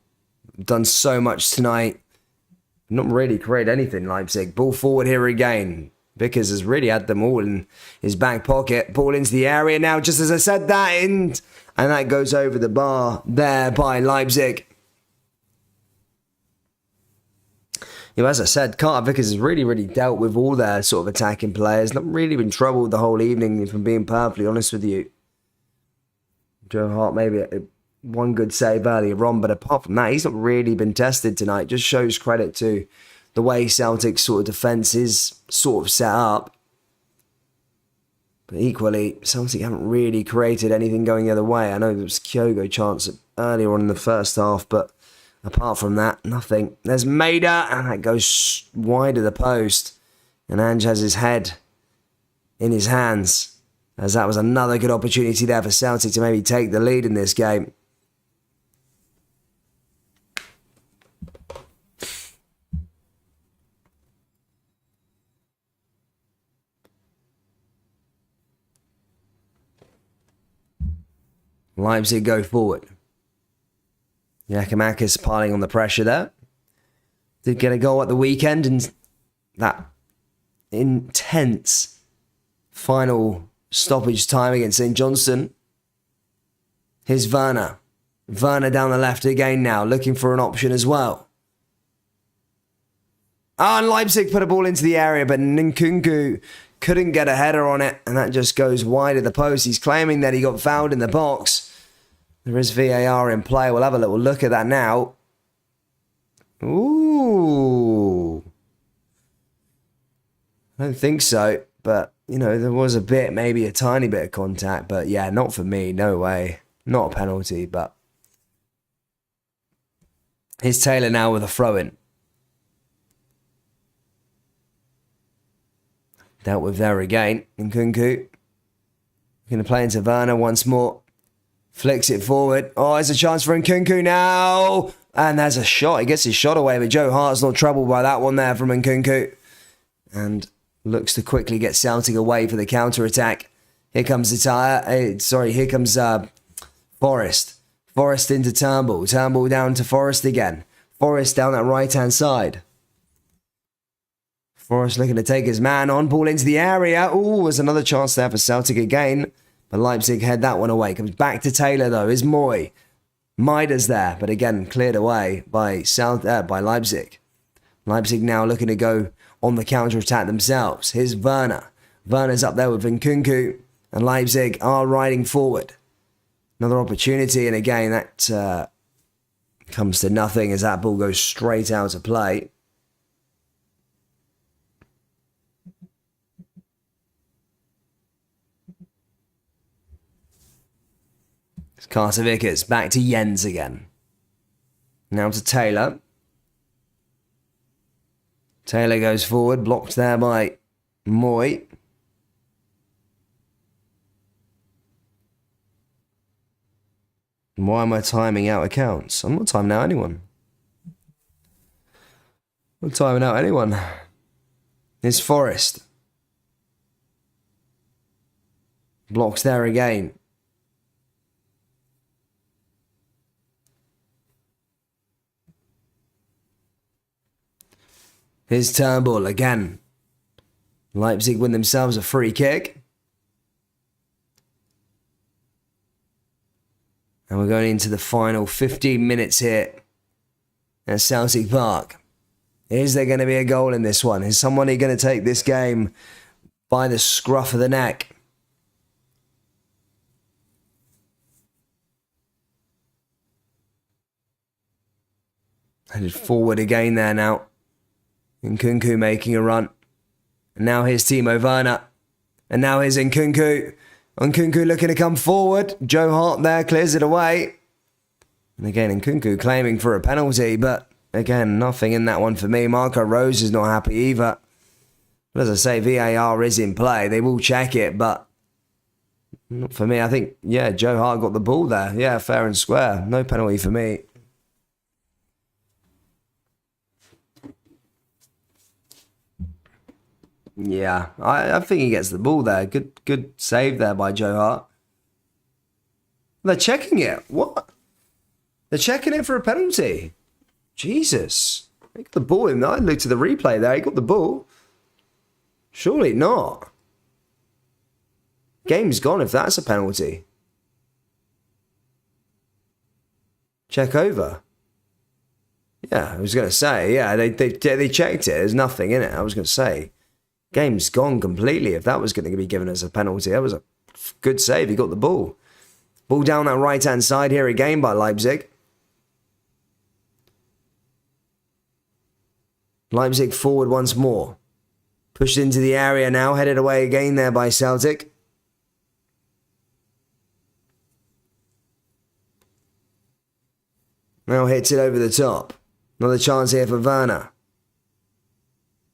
Done so much tonight. Not really create anything, Leipzig. Ball forward here again. Vickers has really had them all in his back pocket. Ball into the area now, just as I said that. And that goes over the bar there by Leipzig. You know, as I said, Carter Vickers has really dealt with all their sort of attacking players. Not really been troubled the whole evening, if I'm being perfectly honest with you. Joe Hart maybe one good save earlier on, but apart from that, he's not really been tested tonight. Just shows credit to the way Celtic's sort of defence is sort of set up. But equally, Celtic haven't really created anything going the other way. I know there was Kyogo chance earlier on in the first half, but apart from that, nothing. There's Mader, and that goes wide of the post. And Ange has his head in his hands, as that was another good opportunity there for Celtic to maybe take the lead in this game. Leipzig go forward. Giakoumakis piling on the pressure there. Did get a goal at the weekend, and that intense final stoppage time against St. Johnstone. Here's Werner. Werner down the left again now, looking for an option as well. And Leipzig put a ball into the area, but Nkunku couldn't get a header on it, and that just goes wide of the post. He's claiming that he got fouled in the box. There is VAR in play. We'll have a little look at that now. Ooh. I don't think so, but, you know, there was a bit, maybe a tiny bit of contact, but yeah, not for me. No way. Not a penalty, but here's Taylor now with a throw-in. Dealt with there again. Nkunku. Going to play into Werner once more. Flicks it forward. Oh, there's a chance for Nkunku now. And there's a shot. He gets his shot away, but Joe Hart's not troubled by that one there from Nkunku. And looks to quickly get Celtic away for the counter-attack. Here comes here comes Forrest. Forrest into Turnbull. Turnbull down to Forrest again. Forrest down that right-hand side. Forrest looking to take his man on. Ball into the area. Ooh, there's another chance there for Celtic again. But Leipzig head that one away. Comes back to Taylor, though, is Moy. Maida's there, but again, cleared away by Leipzig. Leipzig now looking to go on the counter-attack themselves. Here's Werner. Werner's up there with Nkunku, and Leipzig are riding forward. Another opportunity, and again, that comes to nothing as that ball goes straight out of play. Carter Vickers back to Jens again. Now to Taylor. Taylor goes forward, blocked there by Moy. Why am I timing out accounts? I'm not timing out anyone. I'm not timing out anyone. It's Forrest. Blocks there again. Here's Turnbull again. Leipzig win themselves a free kick. And we're going into the final 15 minutes here at Celtic Park. Is there going to be a goal in this one? Is somebody going to take this game by the scruff of the neck? Headed forward again there now. Nkunku making a run. And now here's Timo Werner. And now here's Nkunku. Nkunku looking to come forward. Joe Hart there clears it away. And again, Nkunku claiming for a penalty. But again, nothing in that one for me. Marco Rose is not happy either. But as I say, VAR is in play. They will check it, but not for me. I think, yeah, Joe Hart got the ball there. Yeah, fair and square. No penalty for me. Yeah, I think he gets the ball there. Good save there by Joe Hart. They're checking it. What? They're checking it for a penalty. Jesus. He got the ball in there. I looked at the replay there. He got the ball. Surely not. Game's gone if that's a penalty. Check over. Yeah, I was going to say. Yeah, they checked it. There's nothing in it. I was going to say. Game's gone completely if that was going to be given as a penalty. That was a good save. He got the ball. Ball down that right-hand side here again by Leipzig. Leipzig forward once more. Pushed into the area now. Headed away again there by Celtic. Now hits it over the top. Another chance here for Werner.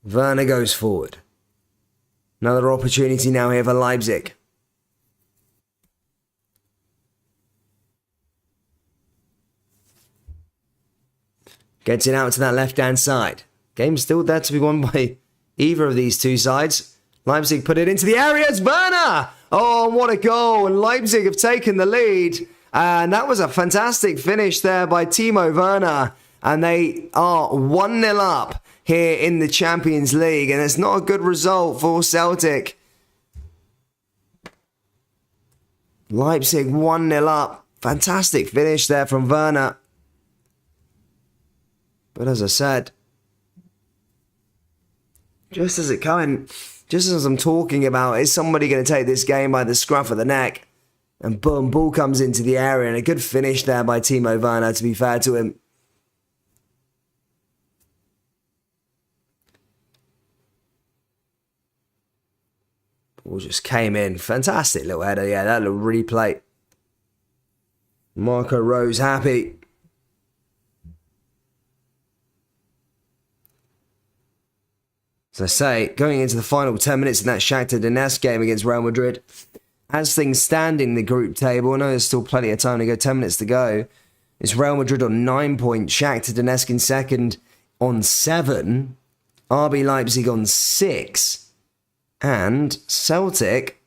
Werner goes forward. Another opportunity now here for Leipzig. Gets it out to that left-hand side. Game's still there to be won by either of these two sides. Leipzig put it into the area. It's Werner! Oh, what a goal. And Leipzig have taken the lead. And that was a fantastic finish there by Timo Werner. And they are 1-0 up here in the Champions League, and it's not a good result for Celtic. Leipzig 1-0 up. Fantastic finish there from Werner. But as I said, just as I'm talking about, is somebody going to take this game by the scruff of the neck? And boom, ball comes into the area, and a good finish there by Timo Werner, to be fair to him. Ball just came in. Fantastic little header. Yeah, that little replay. Marco Rose happy. As I say, going into the final 10 minutes in that Shakhtar Donetsk game against Real Madrid, as things stand in the group table, I know there's still plenty of time to go, 10 minutes to go. It's Real Madrid on 9 points, Shakhtar Donetsk in second on 7, RB Leipzig on 6, and Celtic,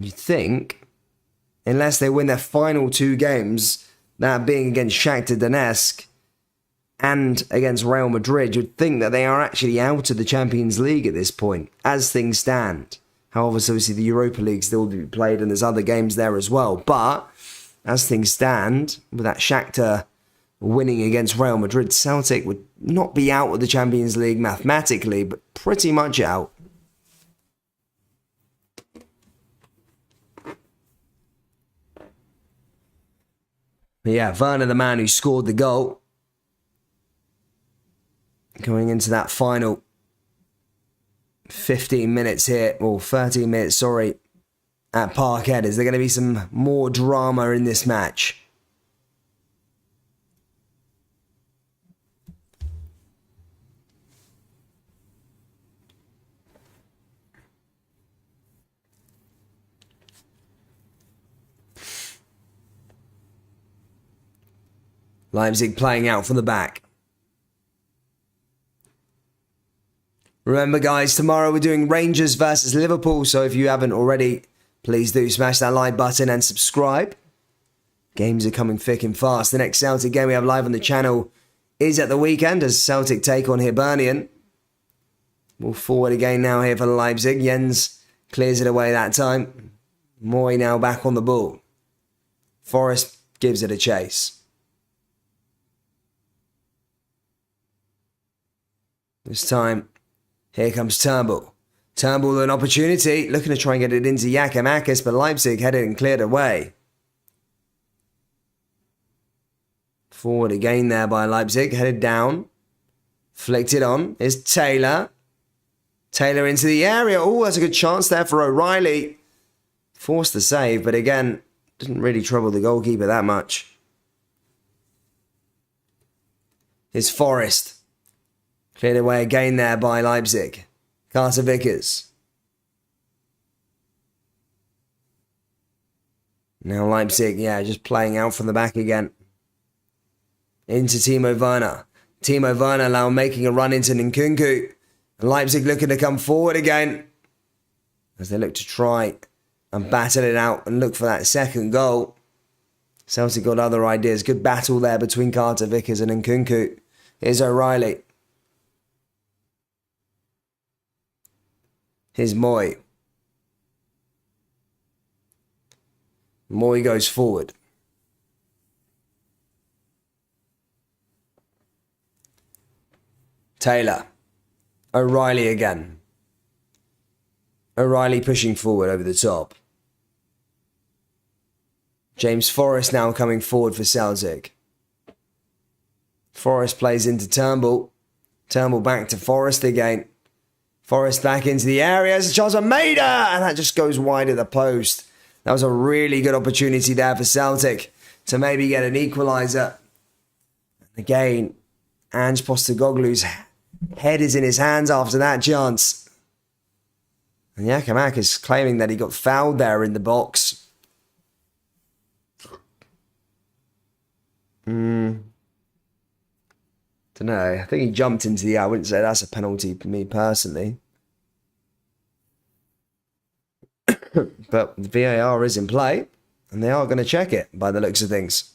you think, unless they win their final 2 games, that being against Shakhtar Donetsk and against Real Madrid, you'd think that they are actually out of the Champions League at this point, as things stand. However, obviously the Europa League still to be played and there's other games there as well. But as things stand, with that Shakhtar winning against Real Madrid, Celtic would not be out of the Champions League mathematically, but pretty much out. But yeah, Werner, the man who scored the goal, going into that final 15 minutes here, or 13 minutes, sorry, at Parkhead. Is there going to be some more drama in this match? Leipzig playing out from the back. Remember, guys, tomorrow we're doing Rangers versus Liverpool. So if you haven't already, please do smash that like button and subscribe. Games are coming thick and fast. The next Celtic game we have live on the channel is at the weekend as Celtic take on Hibernian. We'll forward again now here for Leipzig. Jens clears it away that time. Moy now back on the ball. Forrest gives it a chase. This time, here comes Turnbull. Turnbull with an opportunity, looking to try and get it into Giakoumakis, but Leipzig had it and cleared away. Forward again there by Leipzig, headed down. Flicked it on, is Taylor. Taylor into the area. Oh, that's a good chance there for O'Reilly. Forced the save, but again, didn't really trouble the goalkeeper that much. Here's Forrest. Cleared away again there by Leipzig. Carter Vickers. Now Leipzig, just playing out from the back again. Into Timo Werner. Timo Werner now making a run into Nkunku. Leipzig looking to come forward again as they look to try and battle it out and look for that second goal. Celtic got other ideas. Good battle there between Carter Vickers and Nkunku. Here's O'Reilly. Here's Moy. Moy goes forward. Taylor. O'Reilly again. O'Reilly pushing forward over the top. James Forrest now coming forward for Celtic. Forrest plays into Turnbull. Turnbull back to Forrest again. Forrest back into the area. There's a chance for Maida! And that just goes wide of the post. That was a really good opportunity there for Celtic to maybe get an equaliser. Again, Ange Postecoglou's head is in his hands after that chance. And Giakoumakis claiming that he got fouled there in the box. Don't know. I think he jumped into the air. I wouldn't say that's a penalty for me personally. But the VAR is in play, and they are going to check it by the looks of things.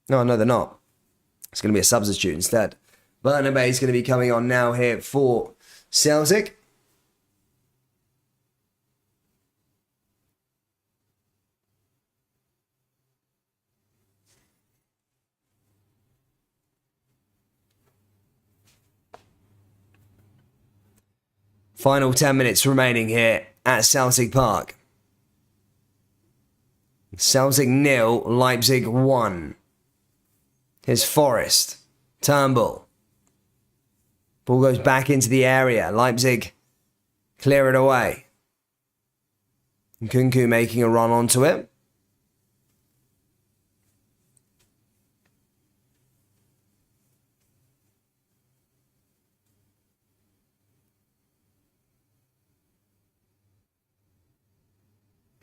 No, they're not. It's going to be a substitute instead. Bernabé is going to be coming on now here for Celtic. Final 10 minutes remaining here at Celtic Park. Celtic 0, Leipzig 1. Here's Forrest. Turnbull. Ball goes back into the area. Leipzig clear it away. Nkunku making a run onto it.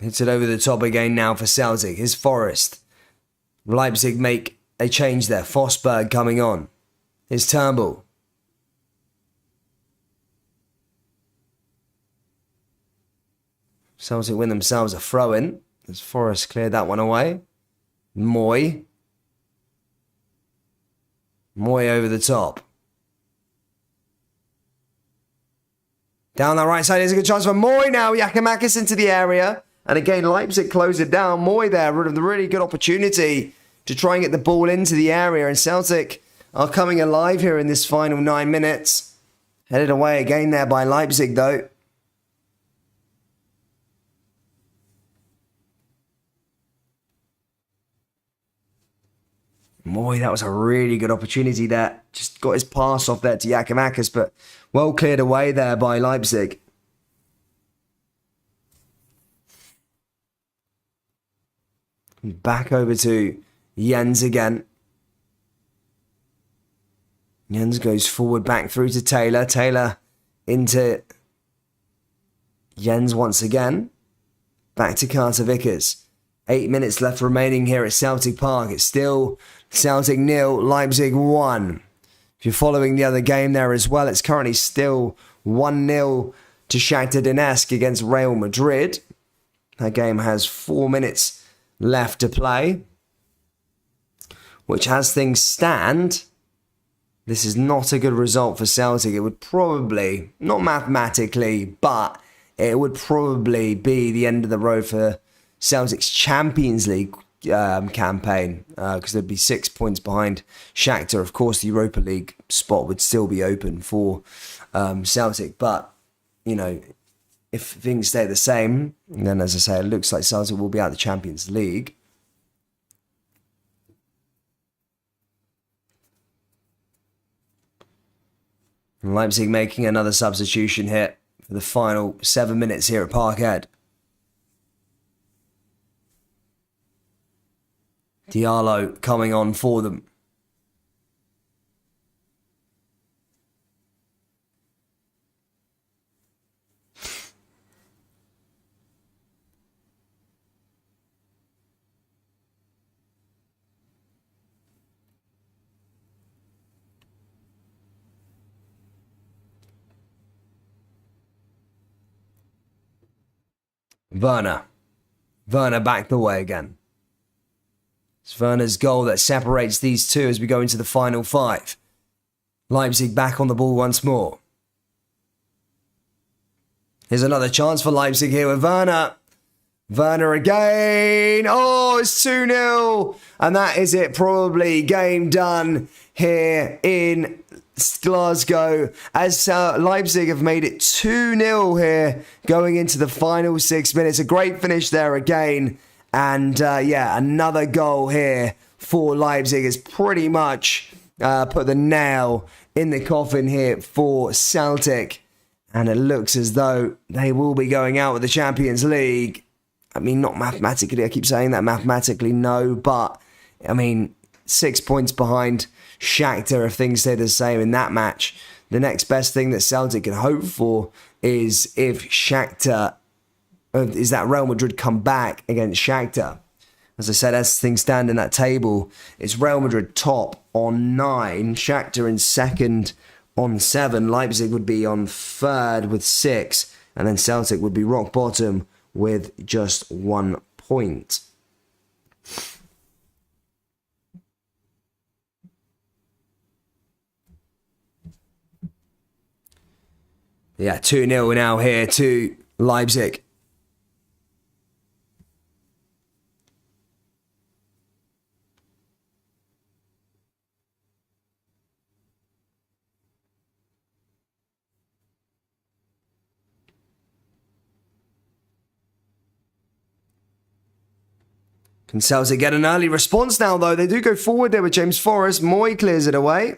Hits it over the top again now for Celtic. Here's Forrest. Leipzig make a change there. Forsberg coming on. Here's Turnbull. Celtic win themselves a throw-in as Forrest cleared that one away. Moy. Moy over the top. Down that right side, there's a good chance for Moy now. Giakoumakis into the area. And again, Leipzig close it down. Moy there, with a really good opportunity to try and get the ball into the area. And Celtic are coming alive here in this final 9 minutes. Headed away again there by Leipzig, though. Moy, that was a really good opportunity there. Just got his pass off there to Giakoumakis, but well cleared away there by Leipzig. Back over to Jens again. Jens goes forward, back through to Taylor. Taylor into Jens once again. Back to Carter Vickers. 8 minutes left remaining here at Celtic Park. It's still Celtic 0, Leipzig 1. If you're following the other game there as well, it's currently still 1-0 to Shakhtar Donetsk against Real Madrid. That game has 4 minutes left to play, which as things stand, this is not a good result for Celtic. It would probably, not mathematically, but it would probably be the end of the road for Celtic's Champions League campaign, because they'd be 6 points behind Shakhtar. Of course, the Europa League spot would still be open for Celtic, but you know, if things stay the same, then as I say, it looks like Celtic will be out of the Champions League. And Leipzig making another substitution here for the final 7 minutes here at Parkhead. Diallo coming on for them. Werner back the way again. It's Werner's goal that separates these two as we go into the final 5. Leipzig back on the ball once more. Here's another chance for Leipzig here with Werner. Werner again. Oh, it's 2-0. And that is it. Probably game done here in Glasgow, as Leipzig have made it 2-0 here going into the final 6 minutes. A great finish there again. And yeah, another goal here for Leipzig has pretty much put the nail in the coffin here for Celtic. And it looks as though they will be going out with the Champions League. I mean, not mathematically. I keep saying that mathematically, no. But, I mean, 6 points behind Shakhtar if things stay the same in that match. The next best thing that Celtic can hope for is if Shakhtar, is that Real Madrid come back against Shakhtar. As I said, as things stand in that table, it's Real Madrid top on 9, Shakhtar in second on 7, Leipzig would be on third with 6, and then Celtic would be rock bottom with just 1 point. Yeah, 2-0 now here to Leipzig. Can Celtic get an early response now, though? They do go forward there with James Forrest. Moy clears it away.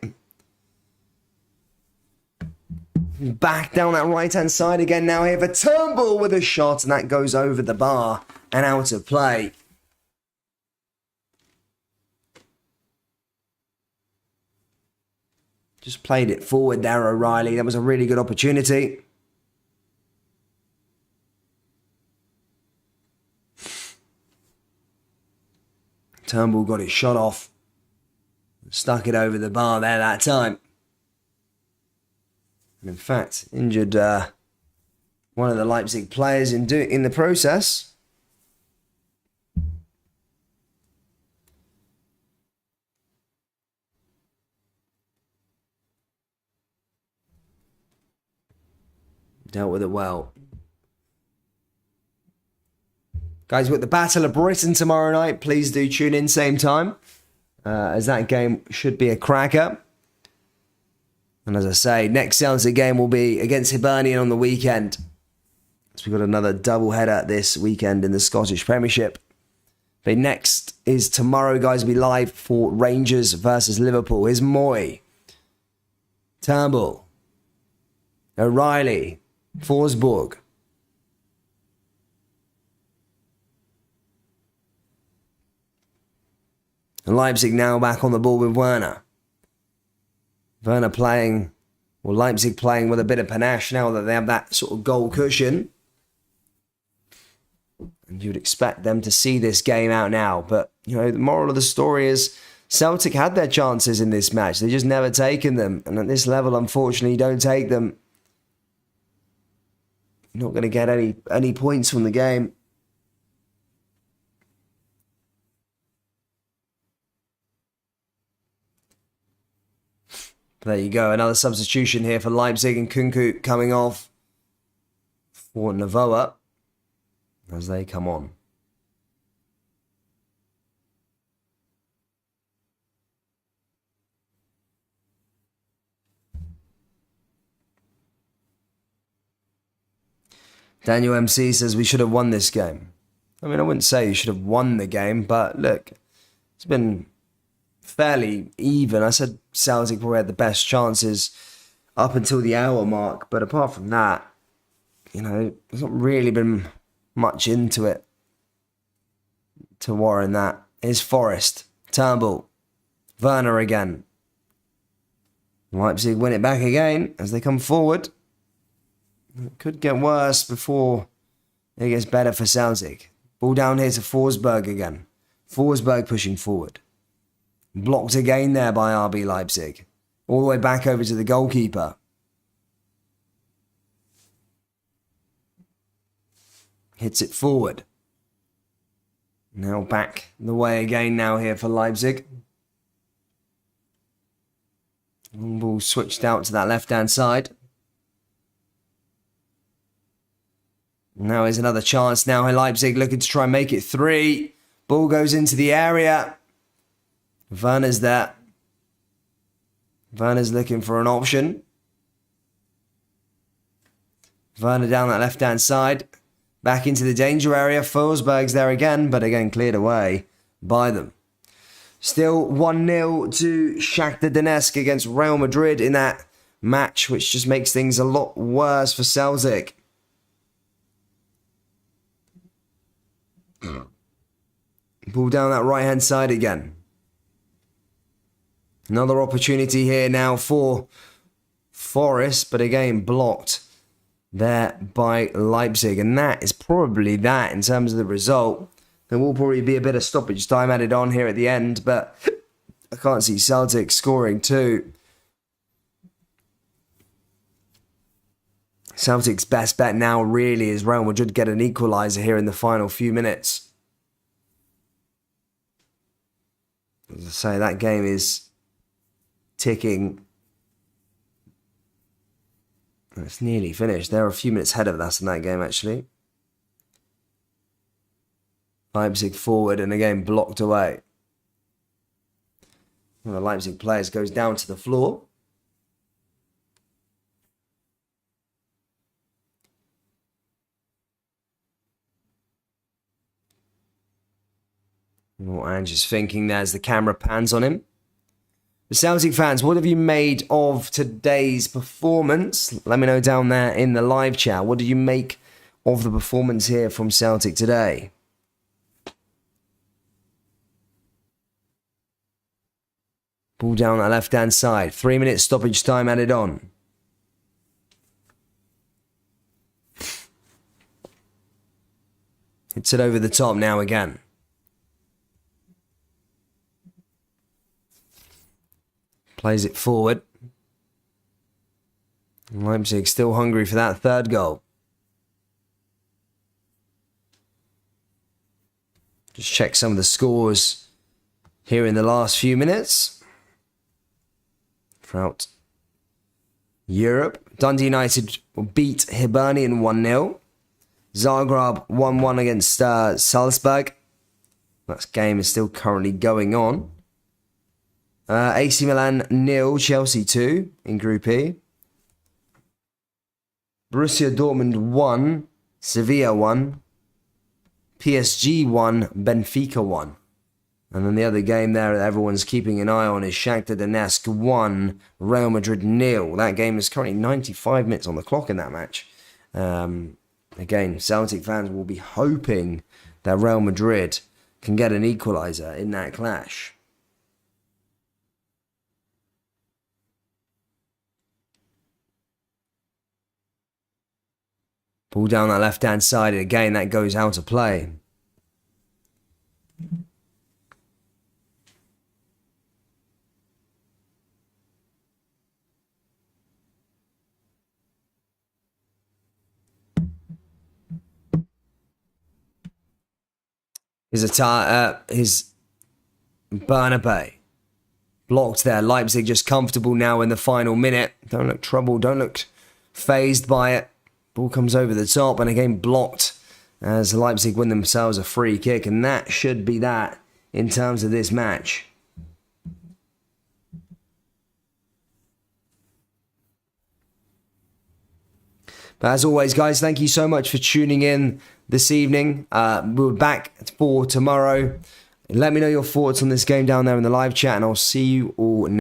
Back down that right-hand side again now here for Turnbull with a shot, and that goes over the bar and out of play. Just played it forward there, O'Reilly. That was a really good opportunity. Turnbull got his shot off. Stuck it over the bar there that time. And in fact, injured one of the Leipzig players in the process. Dealt with it well. Guys, with the Battle of Britain tomorrow night, please do tune in same time, as that game should be a cracker. And as I say, next Celtic game will be against Hibernian on the weekend. So we've got another doubleheader this weekend in the Scottish Premiership. But next is tomorrow, guys, will be live for Rangers versus Liverpool. Here's Moy, Turnbull, O'Reilly, Forsberg. And Leipzig now back on the ball with Werner. Werner playing, or Leipzig playing with a bit of panache now that they have that sort of goal cushion. And You would expect them to see this game out now. But, you know, the moral of the story is Celtic had their chances in this match. They just never taken them. And at this level, unfortunately, you don't take them. You're not going to get any points from the game. There you go. Another substitution here for Leipzig, and Kunku coming off for Navoa as they come on. Daniel MC says we should have won this game. I mean, I wouldn't say you should have won the game, but look, it's been fairly even. I said Celtic probably had the best chances up until the hour mark, but apart from that, you know, there's not really been much into it to warrant that. Here's Forrest, Turnbull, Werner again. Leipzig win it back again as they come forward. It could get worse before it gets better for Celtic. Ball down here to Forsberg again. Forsberg pushing forward. Blocked again there by RB Leipzig. All the way back over to the goalkeeper. Hits it forward. Now back the way again now here for Leipzig. Long ball switched out to that left-hand side. Now is another chance. Now Leipzig looking to try and make it 3. Ball goes into the area. Werner's there. Werner's looking for an option. Werner down that left-hand side. Back into the danger area. Forsberg's there again, but again cleared away by them. Still 1-0 to Shakhtar Donetsk against Real Madrid in that match, which just makes things a lot worse for Celtic. Ball down that right-hand side again. Another opportunity here now for Forest, but again blocked there by Leipzig. And that is probably that in terms of the result. There will probably be a bit of stoppage time added on here at the end, but I can't see Celtic scoring too. Celtic's best bet now really is Real Madrid get an equaliser here in the final few minutes. As I say, that game is ticking. It's nearly finished. They're a few minutes ahead of us in that game, actually. Leipzig forward and again blocked away. One of the Leipzig players goes down to the floor. What Ange's thinking there as the camera pans on him. The Celtic fans, what have you made of today's performance? Let me know down there in the live chat. What do you make of the performance here from Celtic today? Ball down that left-hand side. 3 minutes stoppage time added on. Hits it over the top now again. Plays it forward. Leipzig still hungry for that third goal. Just check some of the scores here in the last few minutes. Throughout Europe. Dundee United beat Hibernian 1-0. Zagreb 1-1 against Salzburg. That game is still currently going on. AC Milan 0, Chelsea 2 in Group E. Borussia Dortmund 1, Sevilla 1, PSG 1, Benfica 1. And then the other game there that everyone's keeping an eye on is Shakhtar Donetsk 1, Real Madrid 0. That game is currently 95 minutes on the clock in that match. Again, Celtic fans will be hoping that Real Madrid can get an equaliser in that clash. Ball down that left-hand side, and again, that goes out of play. his Bernabé. Blocked there. Leipzig just comfortable now in the final minute. Don't look troubled. Don't look phased by it. Ball comes over the top and again blocked as Leipzig win themselves a free kick. And that should be that in terms of this match. But as always, guys, thank you so much for tuning in this evening. We're back for tomorrow. Let me know your thoughts on this game down there in the live chat, and I'll see you all next